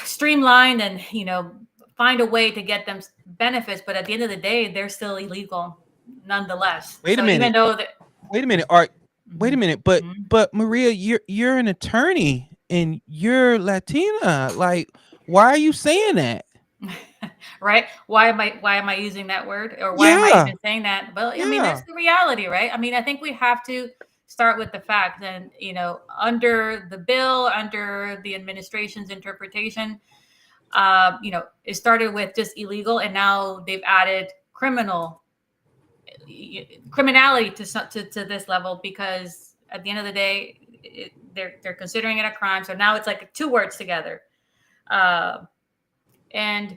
streamlined and, you know, find a way to get them benefits. But at the end of the day, they're still illegal nonetheless. Wait a minute. Even though that, wait a minute. All right. Wait a minute. But Mhm. but Maria, you're an attorney and you're Latina. Like, why are you saying that? Right? Why am I using that word, or why am I even saying that? Well, I mean, that's the reality, right? I mean, I think we have to start with the fact, and you know, under the bill, under the administration's interpretation, you know, it started with just illegal, and now they've added criminality to this level, because at the end of the day, they're considering it a crime. So now it's like two words together, and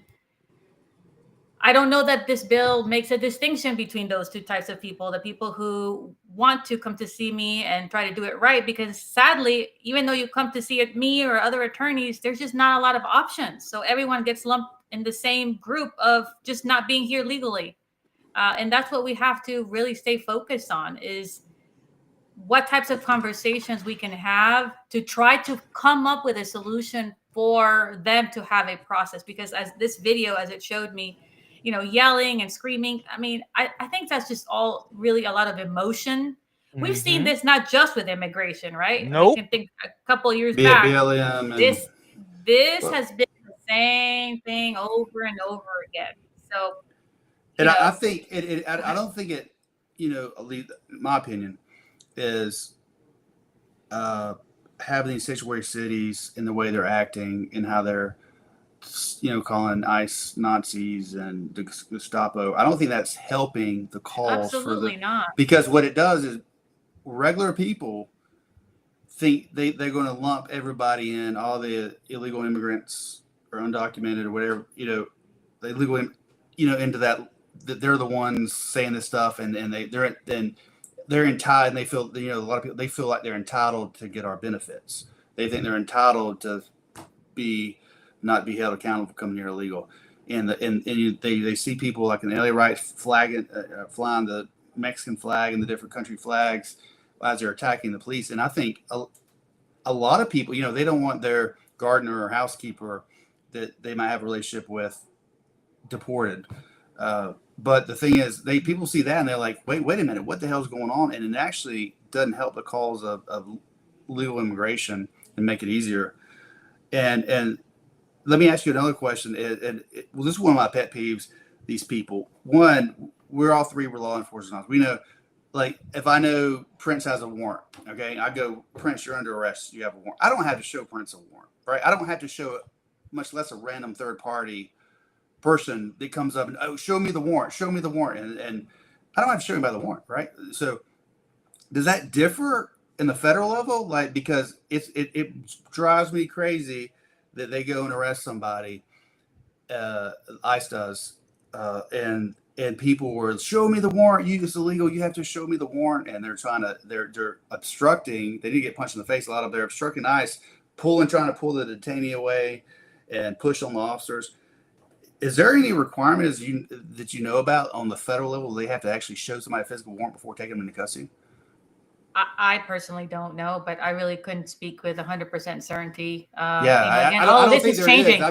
I don't know that this bill makes a distinction between those two types of people, the people who want to come to see me and try to do it right. Because sadly, even though you come to see me or other attorneys, there's just not a lot of options. So everyone gets lumped in the same group of just not being here legally. And that's what we have to really stay focused on, is what types of conversations we can have to try to come up with a solution for them to have a process. Because as this video, as it showed me, you know, yelling and screaming, I mean, I think that's just all really a lot of emotion. We've seen this not just with immigration, right? Nope. We can think a couple years Be it back. BLM This has been the same thing over and over again. So, and I think I don't think it, you know, in my opinion, is having these sanctuary cities in the way they're acting and how they're, you know, calling ICE Nazis and the Gestapo. I don't think that's helping the cause. Absolutely not. Because what it does is regular people think they're going to lump everybody in, all the illegal immigrants or undocumented or whatever, you know, the illegal, you know, into that they're the ones saying this stuff, and they're entitled, and they feel, you know, a lot of people, they feel like they're entitled to get our benefits. They think they're entitled to not be held accountable for coming here illegal. And they see people like an LA Right flying the Mexican flag and the different country flags as they're attacking the police. And I think a lot of people, you know, they don't want their gardener or housekeeper that they might have a relationship with deported. But the thing is, people see that and they're like, wait a minute, what the hell's going on? And it actually doesn't help the cause of legal immigration and make it easier. And let me ask you another question. Well, this is one of my pet peeves. These people. One, we're all three law enforcement. We know, like, if I know Prince has a warrant, okay, I go, Prince, you're under arrest. You have a warrant. I don't have to show Prince a warrant, right? I don't have to show it, much less a random third party person that comes up and, oh, show me the warrant. And I don't have to show him by the warrant, right? So does that differ in the federal level? Like, because it drives me crazy that they go and arrest somebody, ICE does, and people were, show me the warrant. It's illegal. You have to show me the warrant. And they're obstructing. They didn't get punched in the face. A lot of they're obstructing ICE, trying to pull the detainee away and push on the officers. Is there any requirements that you know about on the federal level? They have to actually show somebody a physical warrant before taking them into custody? I personally don't know, but I really couldn't speak with 100% certainty. I don't think this is changing.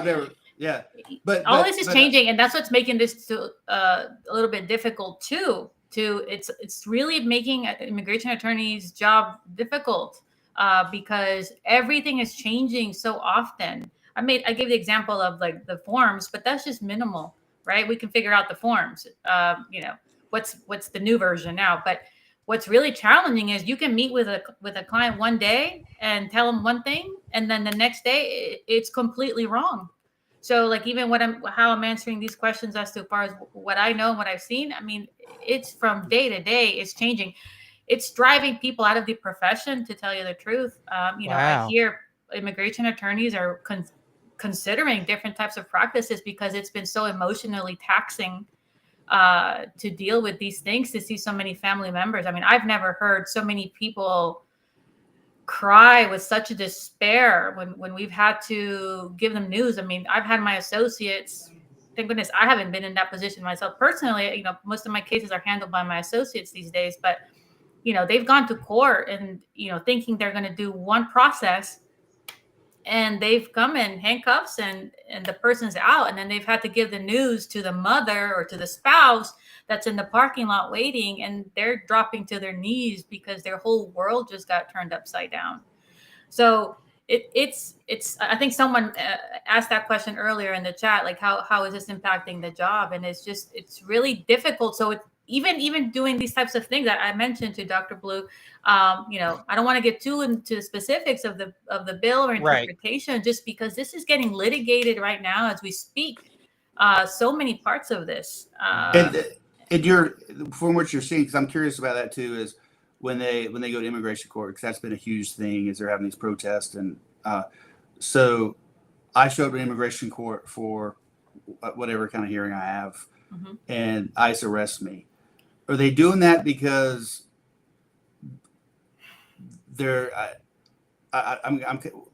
But all this is changing, and that's what's making this a little bit difficult too. It's really making immigration attorneys' job difficult because everything is changing so often. I gave the example of like the forms, but that's just minimal, right? We can figure out the forms. You know, what's the new version now, but what's really challenging is you can meet with a client one day and tell them one thing, and then the next day it's completely wrong. So like even how I'm answering these questions as to far as what I know and what I've seen, I mean, it's from day to day, it's changing. It's driving people out of the profession, to tell you the truth. You know, I hear immigration attorneys are considering different types of practices because it's been so emotionally taxing to deal with these things, to see so many family members. I mean, I've never heard so many people cry with such a despair when we've had to give them news. I mean, I've had my associates, thank goodness I haven't been in that position myself personally. You know, most of my cases are handled by my associates these days, but they've gone to court and, thinking they're going to do one process, and they've come in handcuffs and the person's out, and then they've had to give the news to the mother or to the spouse that's in the parking lot waiting, and they're dropping to their knees because their whole world just got turned upside down. So it's I think someone asked that question earlier in the chat, like how is this impacting the job? And it's really difficult. So it's even doing these types of things that I mentioned to Dr. Blue, I don't want to get too into the specifics of the bill or interpretation, right, just because this is getting litigated right now as we speak. So many parts of this. And you're, from what you're seeing, because I'm curious about that too, is when they go to immigration court, because that's been a huge thing, is they're having these protests, and so I showed up in immigration court for whatever kind of hearing I have, mm-hmm, and ICE arrests me. Are they doing that because they're I'm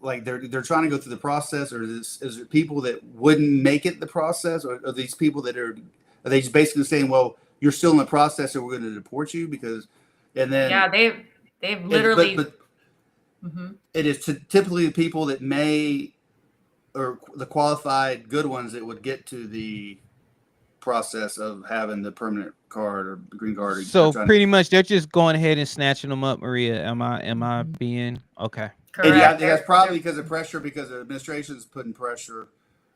like they're trying to go through the process, or is it people that wouldn't make it the process, or are these people that are they just basically saying, well, you're still in the process, so we're going to deport you? Because, and then they've literally, but mm-hmm, it is typically the people that may, or the qualified good ones that would get to the process of having the permanent card or green card. So pretty much they're just going ahead and snatching them up, Maria. Am I being okay? Correct. And I think that's probably because of pressure, because the administration is putting pressure,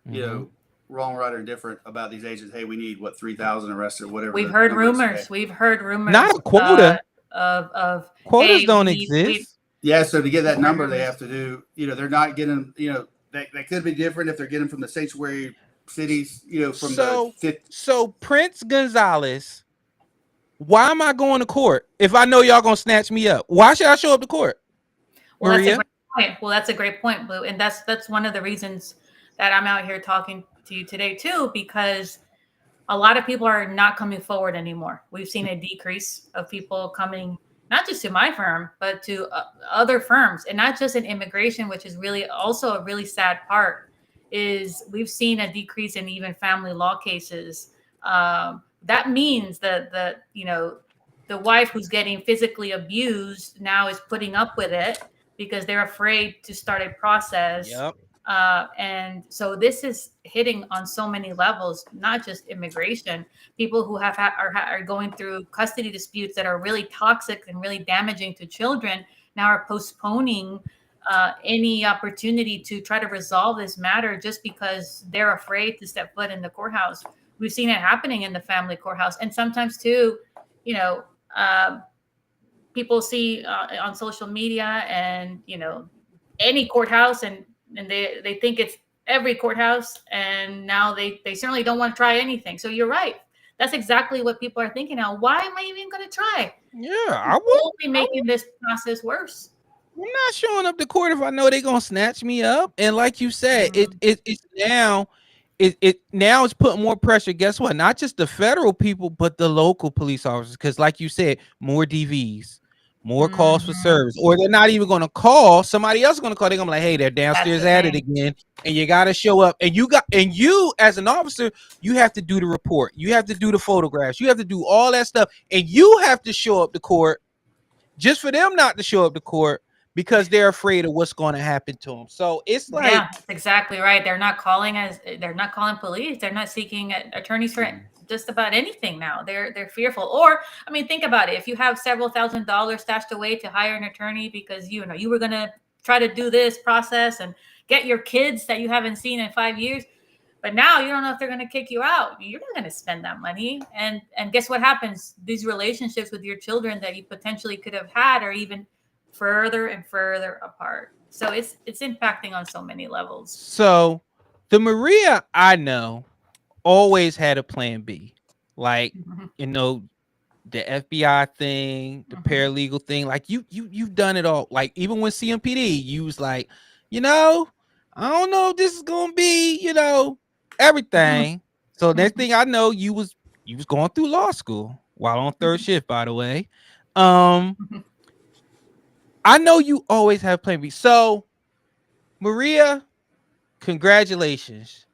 mm-hmm, wrong, right, or different about these agents. Hey, we need 3,000 arrested, whatever. We've heard rumors. Not a quota. Of quotas don't exist. Yeah, so to get that number, they have to do. They're not getting. That could be different if they're getting from the sanctuary cities. From So Prince Gonzalez. Why am I going to court if I know y'all gonna snatch me up? Why should I show up to court, Maria? That's a great point, Blue, and that's one of the reasons that I'm out here talking to you today too, because a lot of people are not coming forward anymore. We've seen a decrease of people coming, not just to my firm, but to other firms, and not just in immigration, which is really also a really sad part. Is we've seen a decrease in even family law cases. That means that the wife who's getting physically abused now is putting up with it because they're afraid to start a process. Yep. And so this is hitting on so many levels, not just immigration. People who are going through custody disputes that are really toxic and really damaging to children now are postponing any opportunity to try to resolve this matter just because they're afraid to step foot in the courthouse. We've seen it happening in the family courthouse, and sometimes too, people see on social media and any courthouse, and they think it's every courthouse, and now they certainly don't want to try anything. So you're right. That's exactly what people are thinking now. Why am I even going to try? Yeah, I will be making this process worse. I'm not showing up to court if I know they're gonna snatch me up. And like you said, it's now. It now is putting more pressure. Guess what? Not just the federal people, but the local police officers. Because, like you said, more DVs, more calls for service, or they're not even going to call. Somebody else is going to call. They're going to be like, "Hey, they're downstairs at it again," and you got to show up. And you as an officer, you have to do the report. You have to do the photographs. You have to do all that stuff, and you have to show up to court. Just for them not to show up to court, because they're afraid of what's going to happen to them. So it's like, yeah, that's exactly right. They're not calling police. They're not seeking attorneys for just about anything now. They're fearful. Or, I mean, think about it. If you have several $1,000s stashed away to hire an attorney because you were going to try to do this process and get your kids that you haven't seen in 5 years, but now you don't know if they're going to kick you out. You're not going to spend that money. And guess what happens? These relationships with your children that you potentially could have had are even further and further apart. So it's impacting on so many levels. So the Maria I know always had a plan B. Like, the FBI thing, the paralegal thing, like you've done it all. Like even when CMPD, you was like, I don't know if this is gonna be, everything. So next thing I know, you was going through law school while on third shift, by the way. I know you always have plan B. So, Maria, congratulations.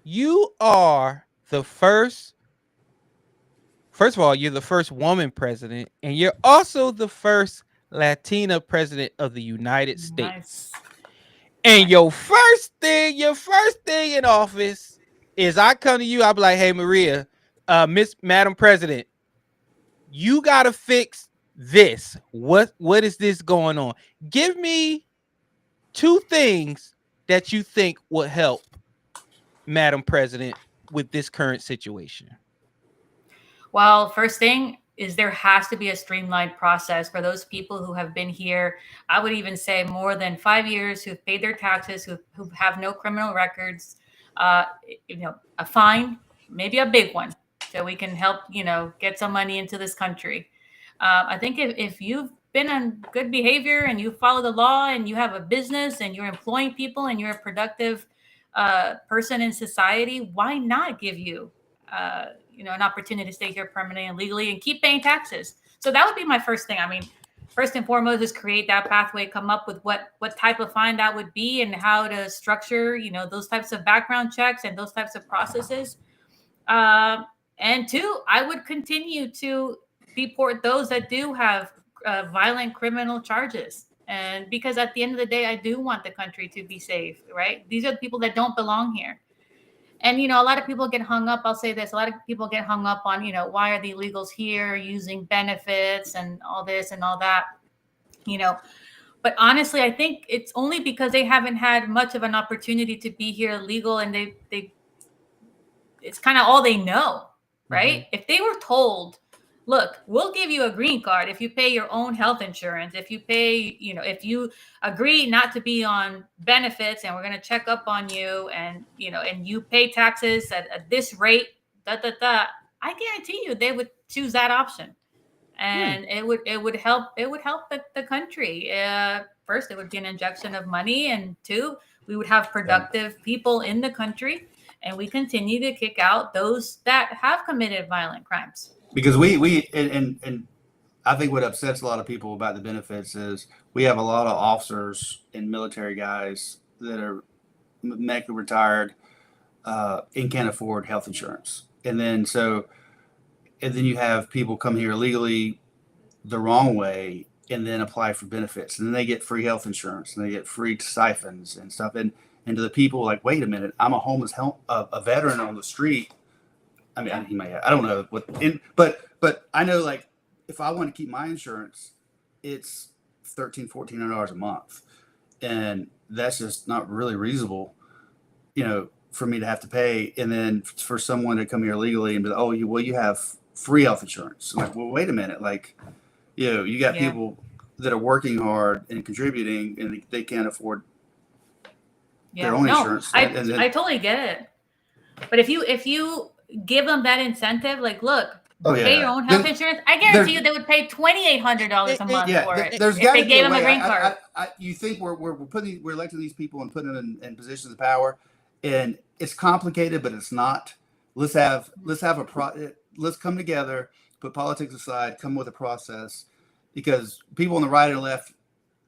You are the first first of all, you're the first woman president, and you're also the first Latina president of the United States. Nice. And your first thing in office is I come to you, I'll be like, hey, Maria, Madam President, you gotta fix this. What is this going on? Give me 2 things that you think would help Madam President with this current situation. Well, first thing is there has to be a streamlined process for those people who have been here. I would even say more than 5 years, who've paid their taxes, who have no criminal records. A fine, maybe a big one, so we can help get some money into this country. I think if you've been on good behavior and you follow the law and you have a business and you're employing people and you're a productive person in society, why not give you an opportunity to stay here permanently and legally and keep paying taxes? So that would be my first thing. I mean, first and foremost is create that pathway, come up with what type of fine that would be and how to structure, those types of background checks and those types of processes. And 2, I would continue to deport those that do have violent criminal charges. And because at the end of the day, I do want the country to be safe, right? These are the people that don't belong here. And, a lot of people get hung up. I'll say this. A lot of people get hung up on, why are the illegals here using benefits and all this and all that, But honestly, I think it's only because they haven't had much of an opportunity to be here legal, and they it's kind of all they know, right? Mm-hmm. If they were told, look, we'll give you a green card if you pay your own health insurance, if you pay, if you agree not to be on benefits, and we're going to check up on you, and, and you pay taxes at this rate, I guarantee you they would choose that option. And it would help the country. First, it would be an injection of money, and 2, we would have productive people in the country, and we continue to kick out those that have committed violent crimes. Because we I think what upsets a lot of people about the benefits is we have a lot of officers and military guys that are medically retired and can't afford health insurance. And then you have people come here legally the wrong way and then apply for benefits. And then they get free health insurance and they get free stipends and stuff. And to the people like, wait a minute, I'm a homeless a veteran on the street. I mean, I don't know but I know, like, if I want to keep my insurance, it's $1,400 a month. And that's just not really reasonable, for me to have to pay. And then for someone to come here legally and be like, you have free health insurance. I'm like, well, wait a minute. Like, you got people that are working hard and contributing, and they can't afford their own insurance. I totally get it. But if you give them that incentive, like, look, pay your own health insurance, I guarantee you they would pay $2,800 a month for it if they gave them a green card. You think we're electing these people and putting them in positions of power, and it's complicated, but it's not. Let's come together, put politics aside, come with a process, because people on the right and left,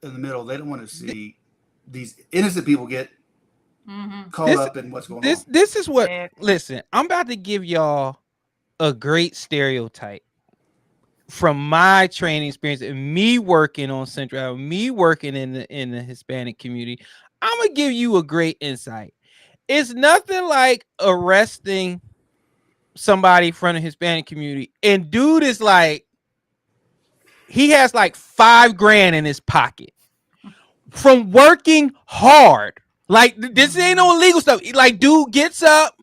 in the middle, they don't want to see these innocent people get caught up in what's going on. This is what. Listen, I'm about to give y'all a great stereotype from my training experience and me working on Central, me working in the Hispanic community. I'm gonna give you a great insight. It's nothing like arresting somebody from the Hispanic community, and dude is like, he has like $5,000 in his pocket from working hard. Like, this ain't no illegal stuff. Like, dude gets up,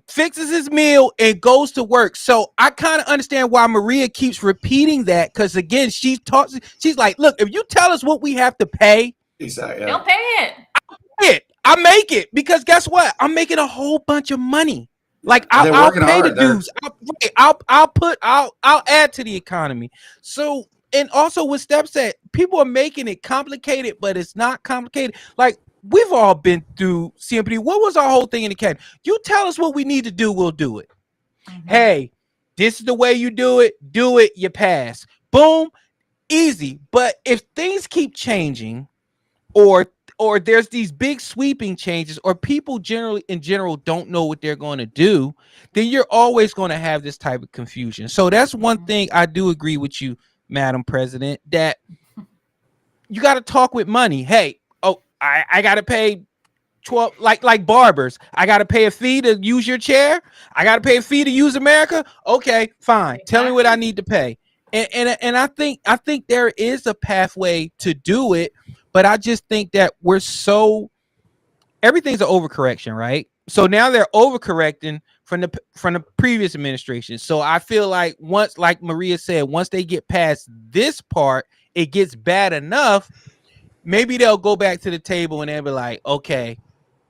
fixes his meal, and goes to work. So I kind of understand why Maria keeps repeating that, because again, she's like, look, if you tell us what we have to pay, they'll pay it. I make it, because guess what? I'm making a whole bunch of money. Like, I'll pay the dues. I'll add to the economy. So, and also what Steph said, people are making it complicated, but it's not complicated. Like, we've all been through CMPD. What was our whole thing in the academy? You tell us what we need to do, we'll do it. Mm-hmm. Hey, this is the way you do it, you pass. Boom, easy. But if things keep changing, or or there's these big sweeping changes, or people in general don't know what they're going to do, then you're always going to have this type of confusion. So that's one thing I do agree with you, Madam President, that you got to talk with money. Hey, I got to pay 12, like barbers. I got to pay a fee to use your chair. I got to pay a fee to use America. Okay, fine. Tell me what I need to pay. And I think there is a pathway to do it, but I just think that everything's an overcorrection, right? So now they're overcorrecting from the previous administration. So I feel like once, like Maria said, once they get past this part, it gets bad enough. Maybe they'll go back to the table and they'll be like, okay,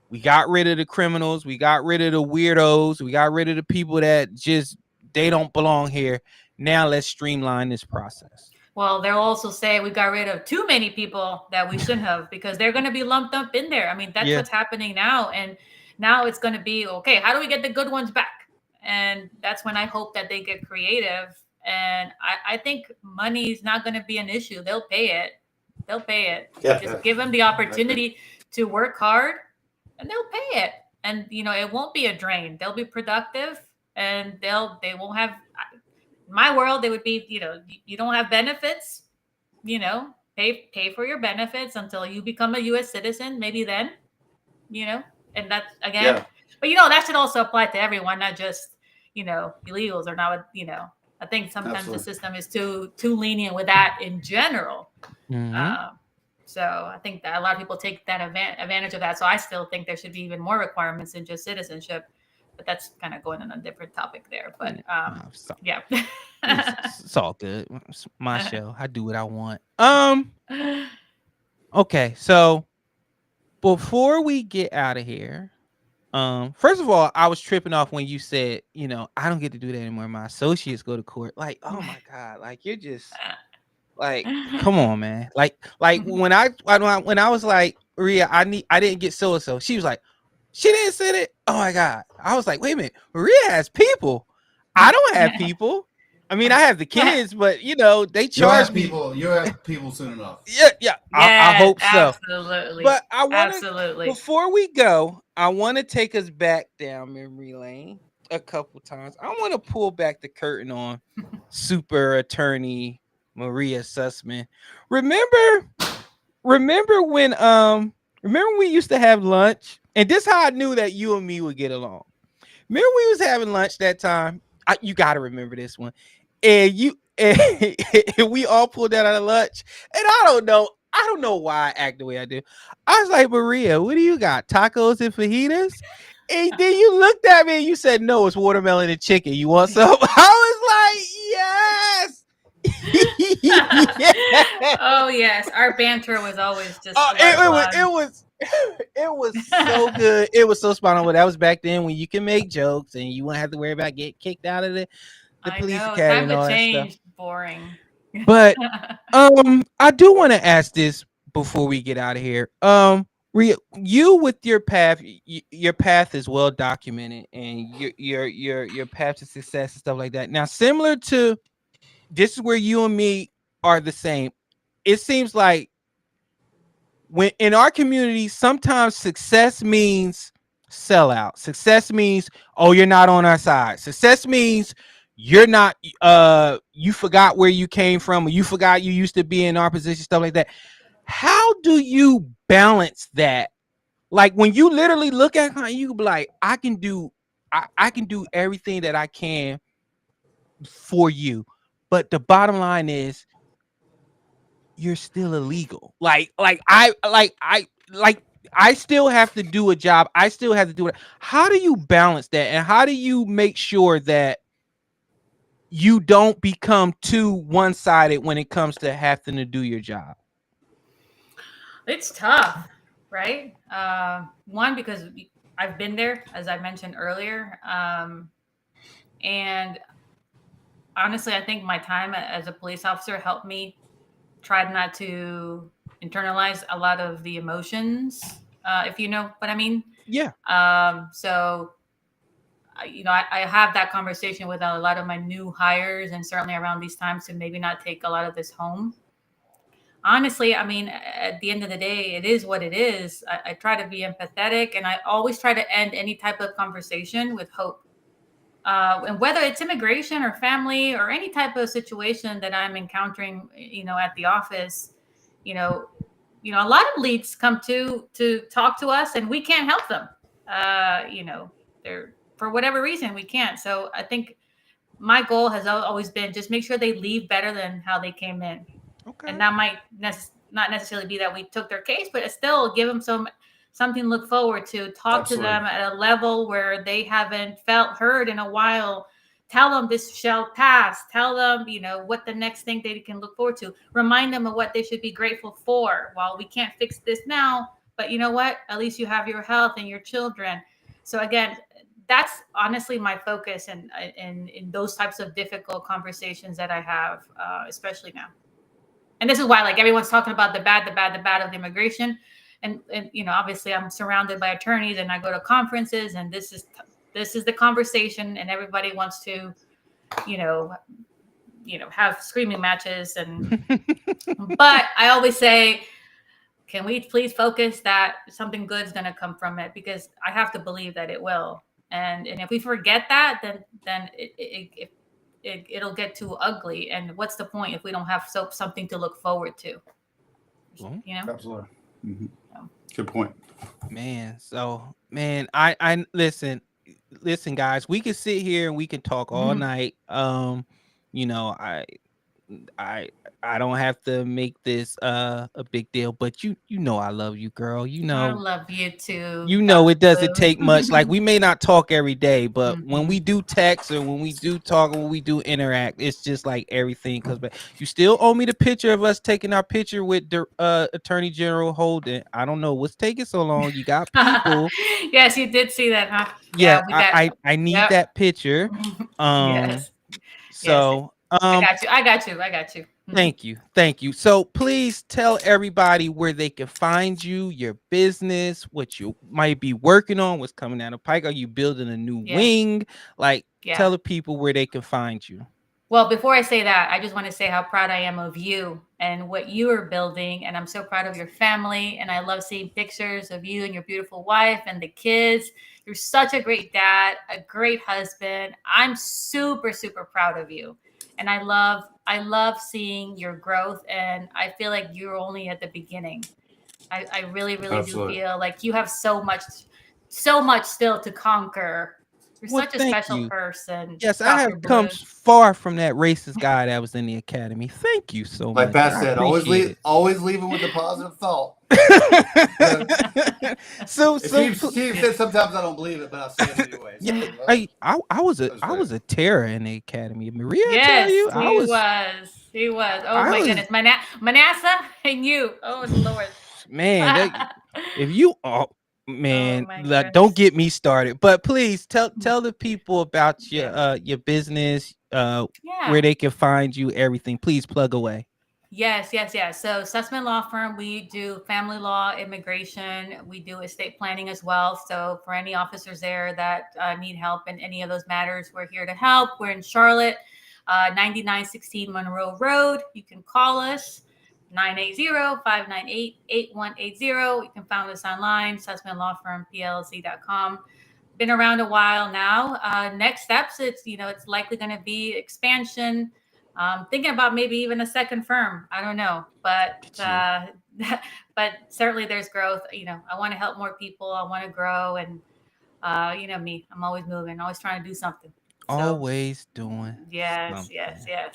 we got rid of the criminals, we got rid of the weirdos, we got rid of the people that just they don't belong here. Now let's streamline this process. Well, they'll also say we got rid of too many people that we shouldn't have, because they're going to be lumped up in there. I mean, that's what's happening now. And now it's going to be, okay, how do we get the good ones back? And that's when I hope that they get creative. And I think money's not going to be an issue. They'll pay it. Just give them the opportunity to work hard, and they'll pay it. And, it won't be a drain. They'll be productive, and they won't have, in my world, they would be, you don't have benefits, pay for your benefits until you become a U.S. citizen, maybe then, and that's, again, but, that should also apply to everyone, not just, illegals or not, I think sometimes the system is too lenient with that in general. So I think that a lot of people take that advantage of that. So I still think there should be even more requirements than just citizenship, but that's kind of going on a different topic there. But yeah, it's all good. It's my show. I do what I want. Okay, so before we get out of here, first of all, I was tripping off when you said, I don't get to do that anymore. My associates go to court. Like, oh my God, like you're just. Like, come on, man. Like when I was like, Maria, I didn't get so-and-so. She was like, she didn't say it. Oh my God. I was like, wait a minute. Maria has people. I don't have people. I mean, I have the kids, but they charge me. You'll have people soon enough. Yeah. I hope so. Absolutely. But I want to, before we go, I want to take us back down memory lane a couple times. I want to pull back the curtain on Super Attorney Maria Sussman. Remember when we used to have lunch, and this is how I knew that you and me would get along. Remember we was having lunch that time? You got to remember this one. And we all pulled out of lunch, and I don't know why I act the way I do. I was like, Maria, what do you got? Tacos and fajitas? And then you looked at me and you said, no, it's watermelon and chicken. You want some? I was like, yes. Oh yes, our banter was always just it was so good. It was so spot on. But that was back then when you can make jokes and you wouldn't have to worry about getting kicked out of the police academy and all that stuff. Boring. But I do want to ask this before we get out of here. You with your path is well documented, and your path to success and stuff like that. Now, similar to this is where you and me are the same. It seems like when in our community, sometimes success means sellout. Success means, oh, you're not on our side. Success means you're not, you forgot where you came from, or you forgot you used to be in our position, stuff like that. How do you balance that? Like when you literally look at it, you can be like, I can do everything that I can for you. But the bottom line is you're still illegal. I still have to do a job. I still have to do it. How do you balance that? And how do you make sure that you don't become too one-sided when it comes to having to do your job? It's tough, right? One, because I've been there, as I mentioned earlier. And honestly, I think my time as a police officer helped me try not to internalize a lot of the emotions, if you know what I mean. Yeah. So, I have that conversation with a lot of my new hires, and certainly around these times, to maybe not take a lot of this home. honestly, I mean, at the end of the day, it is what it is. I try to be empathetic, and I always try to end any type of conversation with hope. And whether it's immigration or family or any type of situation that I'm encountering, at the office, you know, a lot of leads come to talk to us, and we can't help them. They're, for whatever reason, we can't. So I think my goal has always been just make sure they leave better than how they came in. Okay. And that might not necessarily be that we took their case, but still give them something to look forward to. Talk Absolutely. to them at a level where they haven't felt heard in a while. Tell them this shall pass. Tell them, what the next thing they can look forward to. Remind them of what they should be grateful for. While we can't fix this now, but you know what? At least you have your health and your children. So again, that's honestly my focus in those types of difficult conversations that I have, especially now. And this is why, like, everyone's talking about the bad of the immigration. And obviously I'm surrounded by attorneys, and I go to conferences, and this is the conversation, and everybody wants to, have screaming matches. And, but I always say, can we please focus that something good is going to come from it? Because I have to believe that it will. And if we forget that, then it'll get too ugly. And what's the point if we don't have something to look forward to? Absolutely. Mm-hmm. Good point, man. So, man, I listen, guys. We can sit here and we can talk all night. I don't have to make this a big deal, but you know I love you, girl. I love you too. It doesn't take much. Like, we may not talk every day, but when we do text, or when we do talk, or when we do interact, it's just like everything comes back. You still owe me the picture of us taking our picture with Attorney General Holden. I don't know what's taking so long. You got people. Yes, you did see that, huh? Yeah, I need that picture. Yes. So. I got you. Thank you. So please tell everybody where they can find you, your business, what you might be working on, what's coming down the pike. Are you building a new wing? Tell the people where they can find you. Well, before I say that, I just want to say how proud I am of you and what you are building. And I'm so proud of your family. And I love seeing pictures of you and your beautiful wife and the kids. You're such a great dad, a great husband. I'm super, super proud of you. And I love seeing your growth. And I feel like you're only at the beginning. I really, really do feel like you have so much still to conquer. You're such a special person. Yes, I have come far from that racist guy that was in the academy. Thank you so much. Like Pat said, always leave him with a positive thought. Steve said sometimes I don't believe it, but I'll say it anyway. Yeah, I was a terror in the academy. Maria, yes, tell you, he was. Oh my goodness, Manasseh and you. Oh Lord, man, if you man, don't get me started. But please tell the people about your business, where they can find you, everything. Please plug away. Yes. So Sussman Law Firm, we do family law, immigration. We do estate planning as well. So for any officers there that need help in any of those matters, we're here to help. We're in Charlotte, 9916 Monroe Road. You can call us. 980-598-8180. You can find us online, SussmanLawFirmPLC.com. Been around a while now. Next steps, it's likely going to be expansion. Thinking about maybe even a second firm. I don't know, but certainly there's growth. I want to help more people. I want to grow, and me, I'm always moving, always trying to do something. Always doing. Yes.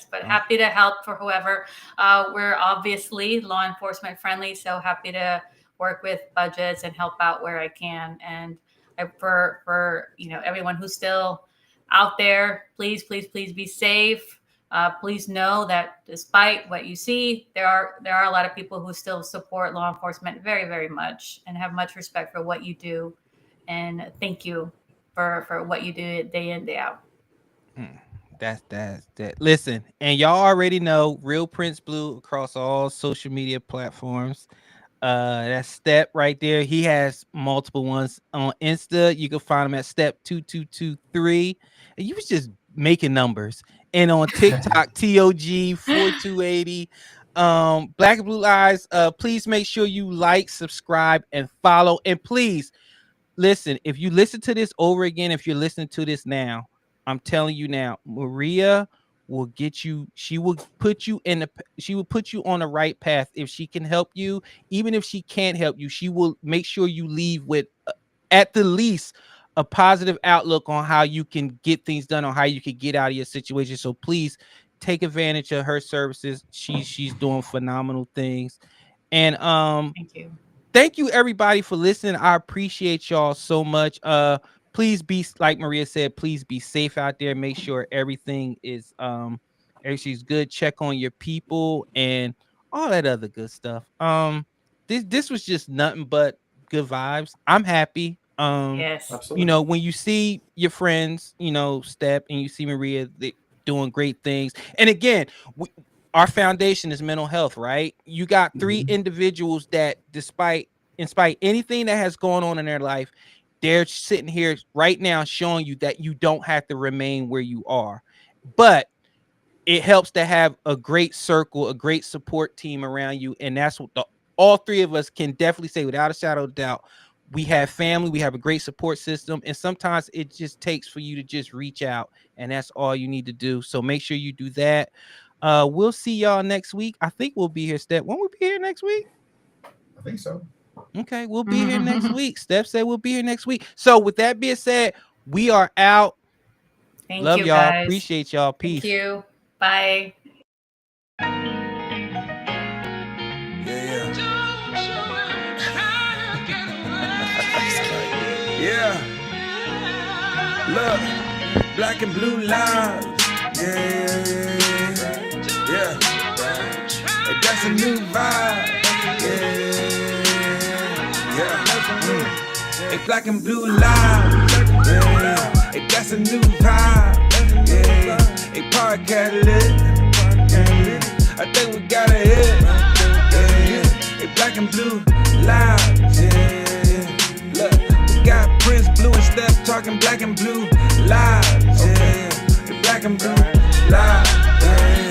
But happy to help for whoever. We're obviously law enforcement friendly, so happy to work with budgets and help out where I can. And for everyone who's still out there, please be safe. Please know that despite what you see, there are a lot of people who still support law enforcement very, very much and have much respect for what you do. And thank you for what you do day in, day out. That's that. Listen, and y'all already know Real Prince Blue across all social media platforms. That's Step right there. He has multiple ones on Insta. You can find him at Step 2223. And you was just making numbers. And on TikTok, TOG 4280. Black and Blue Lives, please make sure you like, subscribe, and follow. And please listen, if you listen to this over again, if you're listening to this now, I'm telling you now, Maria will get you, she will put you on the right path. If she can help you, even if she can't help you, she will make sure you leave with at the least a positive outlook on how you can get things done, or how you can get out of your situation. So please take advantage of her services. She's doing phenomenal things. And thank you everybody for listening. I appreciate y'all so much. Please be, like Maria said, please be safe out there. Make sure everything is everything's good. Check on your people and all that other good stuff. This was just nothing but good vibes. I'm happy. Yes, absolutely. You know, when you see your friends, you know, step, and you see Maria, they doing great things. And again, our foundation is mental health, right? You got three individuals that, despite anything that has gone on in their life, they're sitting here right now showing you that you don't have to remain where you are. But it helps to have a great circle, a great support team around you. And that's what all three of us can definitely say without a shadow of doubt. We have family, we have a great support system, and sometimes it just takes for you to just reach out, and that's all you need to do. So make sure you do that. We'll see y'all next week. I think we'll be here, Steph. Won't we be here next week? I think so. Okay, we'll be here next week. Steph said we'll be here next week. So with that being said, we are out. Love you, y'all. guys. Appreciate y'all. Peace. Thank you. Bye. Yeah. Look, black and blue lives. Yeah. Hey, that's a new vibe. Yeah. Hey, black and blue lives. Yeah. Hey, that's a new vibe. Yeah. Hey, podcast lit. I think we got a hit. Yeah. Hey, black and blue lives. Yeah. Look, we got Prince Blue and Steph talking black and blue lives. Yeah. Hey, black and blue lives.